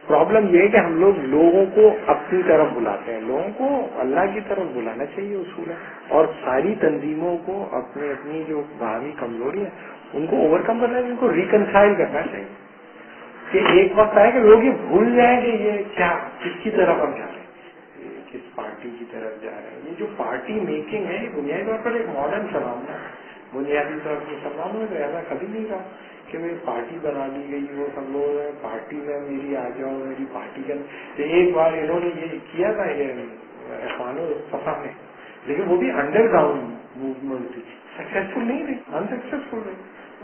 پرابلم یہ ہے کہ ہم لوگوں کو اپنی طرف بلاتے ہیں, لوگوں کو اللہ کی طرف بلانا چاہیے اصول ہے, اور ساری تنظیموں کو اپنی جو باہمی کمزوری ہے ان کو اوور کم کرنا چاہیے, ان کو ریکنسائل کرنا چاہیے. کہ ایک وقت آئے کہ لوگ یہ بھول جائیں کہ یہ کیا کس کی طرف ہم جا رہے ہیں, کس پارٹی کی طرف جا رہے ہیں. یہ جو پارٹی میکنگ ہے یہ بنیادی طور پر ایک ماڈرن فنامنا ہے. بنیادی طور پر مسلمانوں میں تو ایسا کبھی نہیں رہا کہ میری پارٹی بنا دی گئی, وہ سب لوگ پارٹی میں میری آ جاؤ, میری پارٹی کا. ایک بار انہوں نے یہ کیا تھا یہ اخوان الفتح میں, لیکن وہ بھی انڈر گراؤنڈ موومنٹ تھی, سکسیسفل نہیں رہی, انسکسیسفل رہی.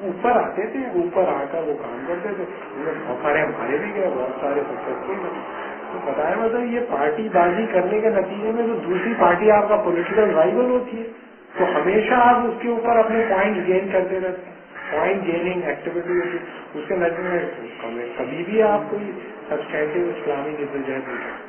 اوپر آتے تھے, اوپر آ کر وہ کام کرتے تھے, بہت سارے ہمارے بھی گئے, بہت سارے سکسیسفل رہے. تو بتایا مطلب یہ پارٹی بازی کرنے کے نتیجے میں جو دوسری پارٹی آپ کا پولیٹیکل رائول ہوتی ہے تو ہمیشہ آپ اس کے اوپر اپنے پوائنٹ گین کرتے رہتے ہیں. پوائنٹ گیننگ ایکٹیویٹی ہوتی ہے, اس کے نتیجے میں کبھی بھی آپ کوئی سبسٹینٹیو اسلامی جدوجہد نہیں کرتے.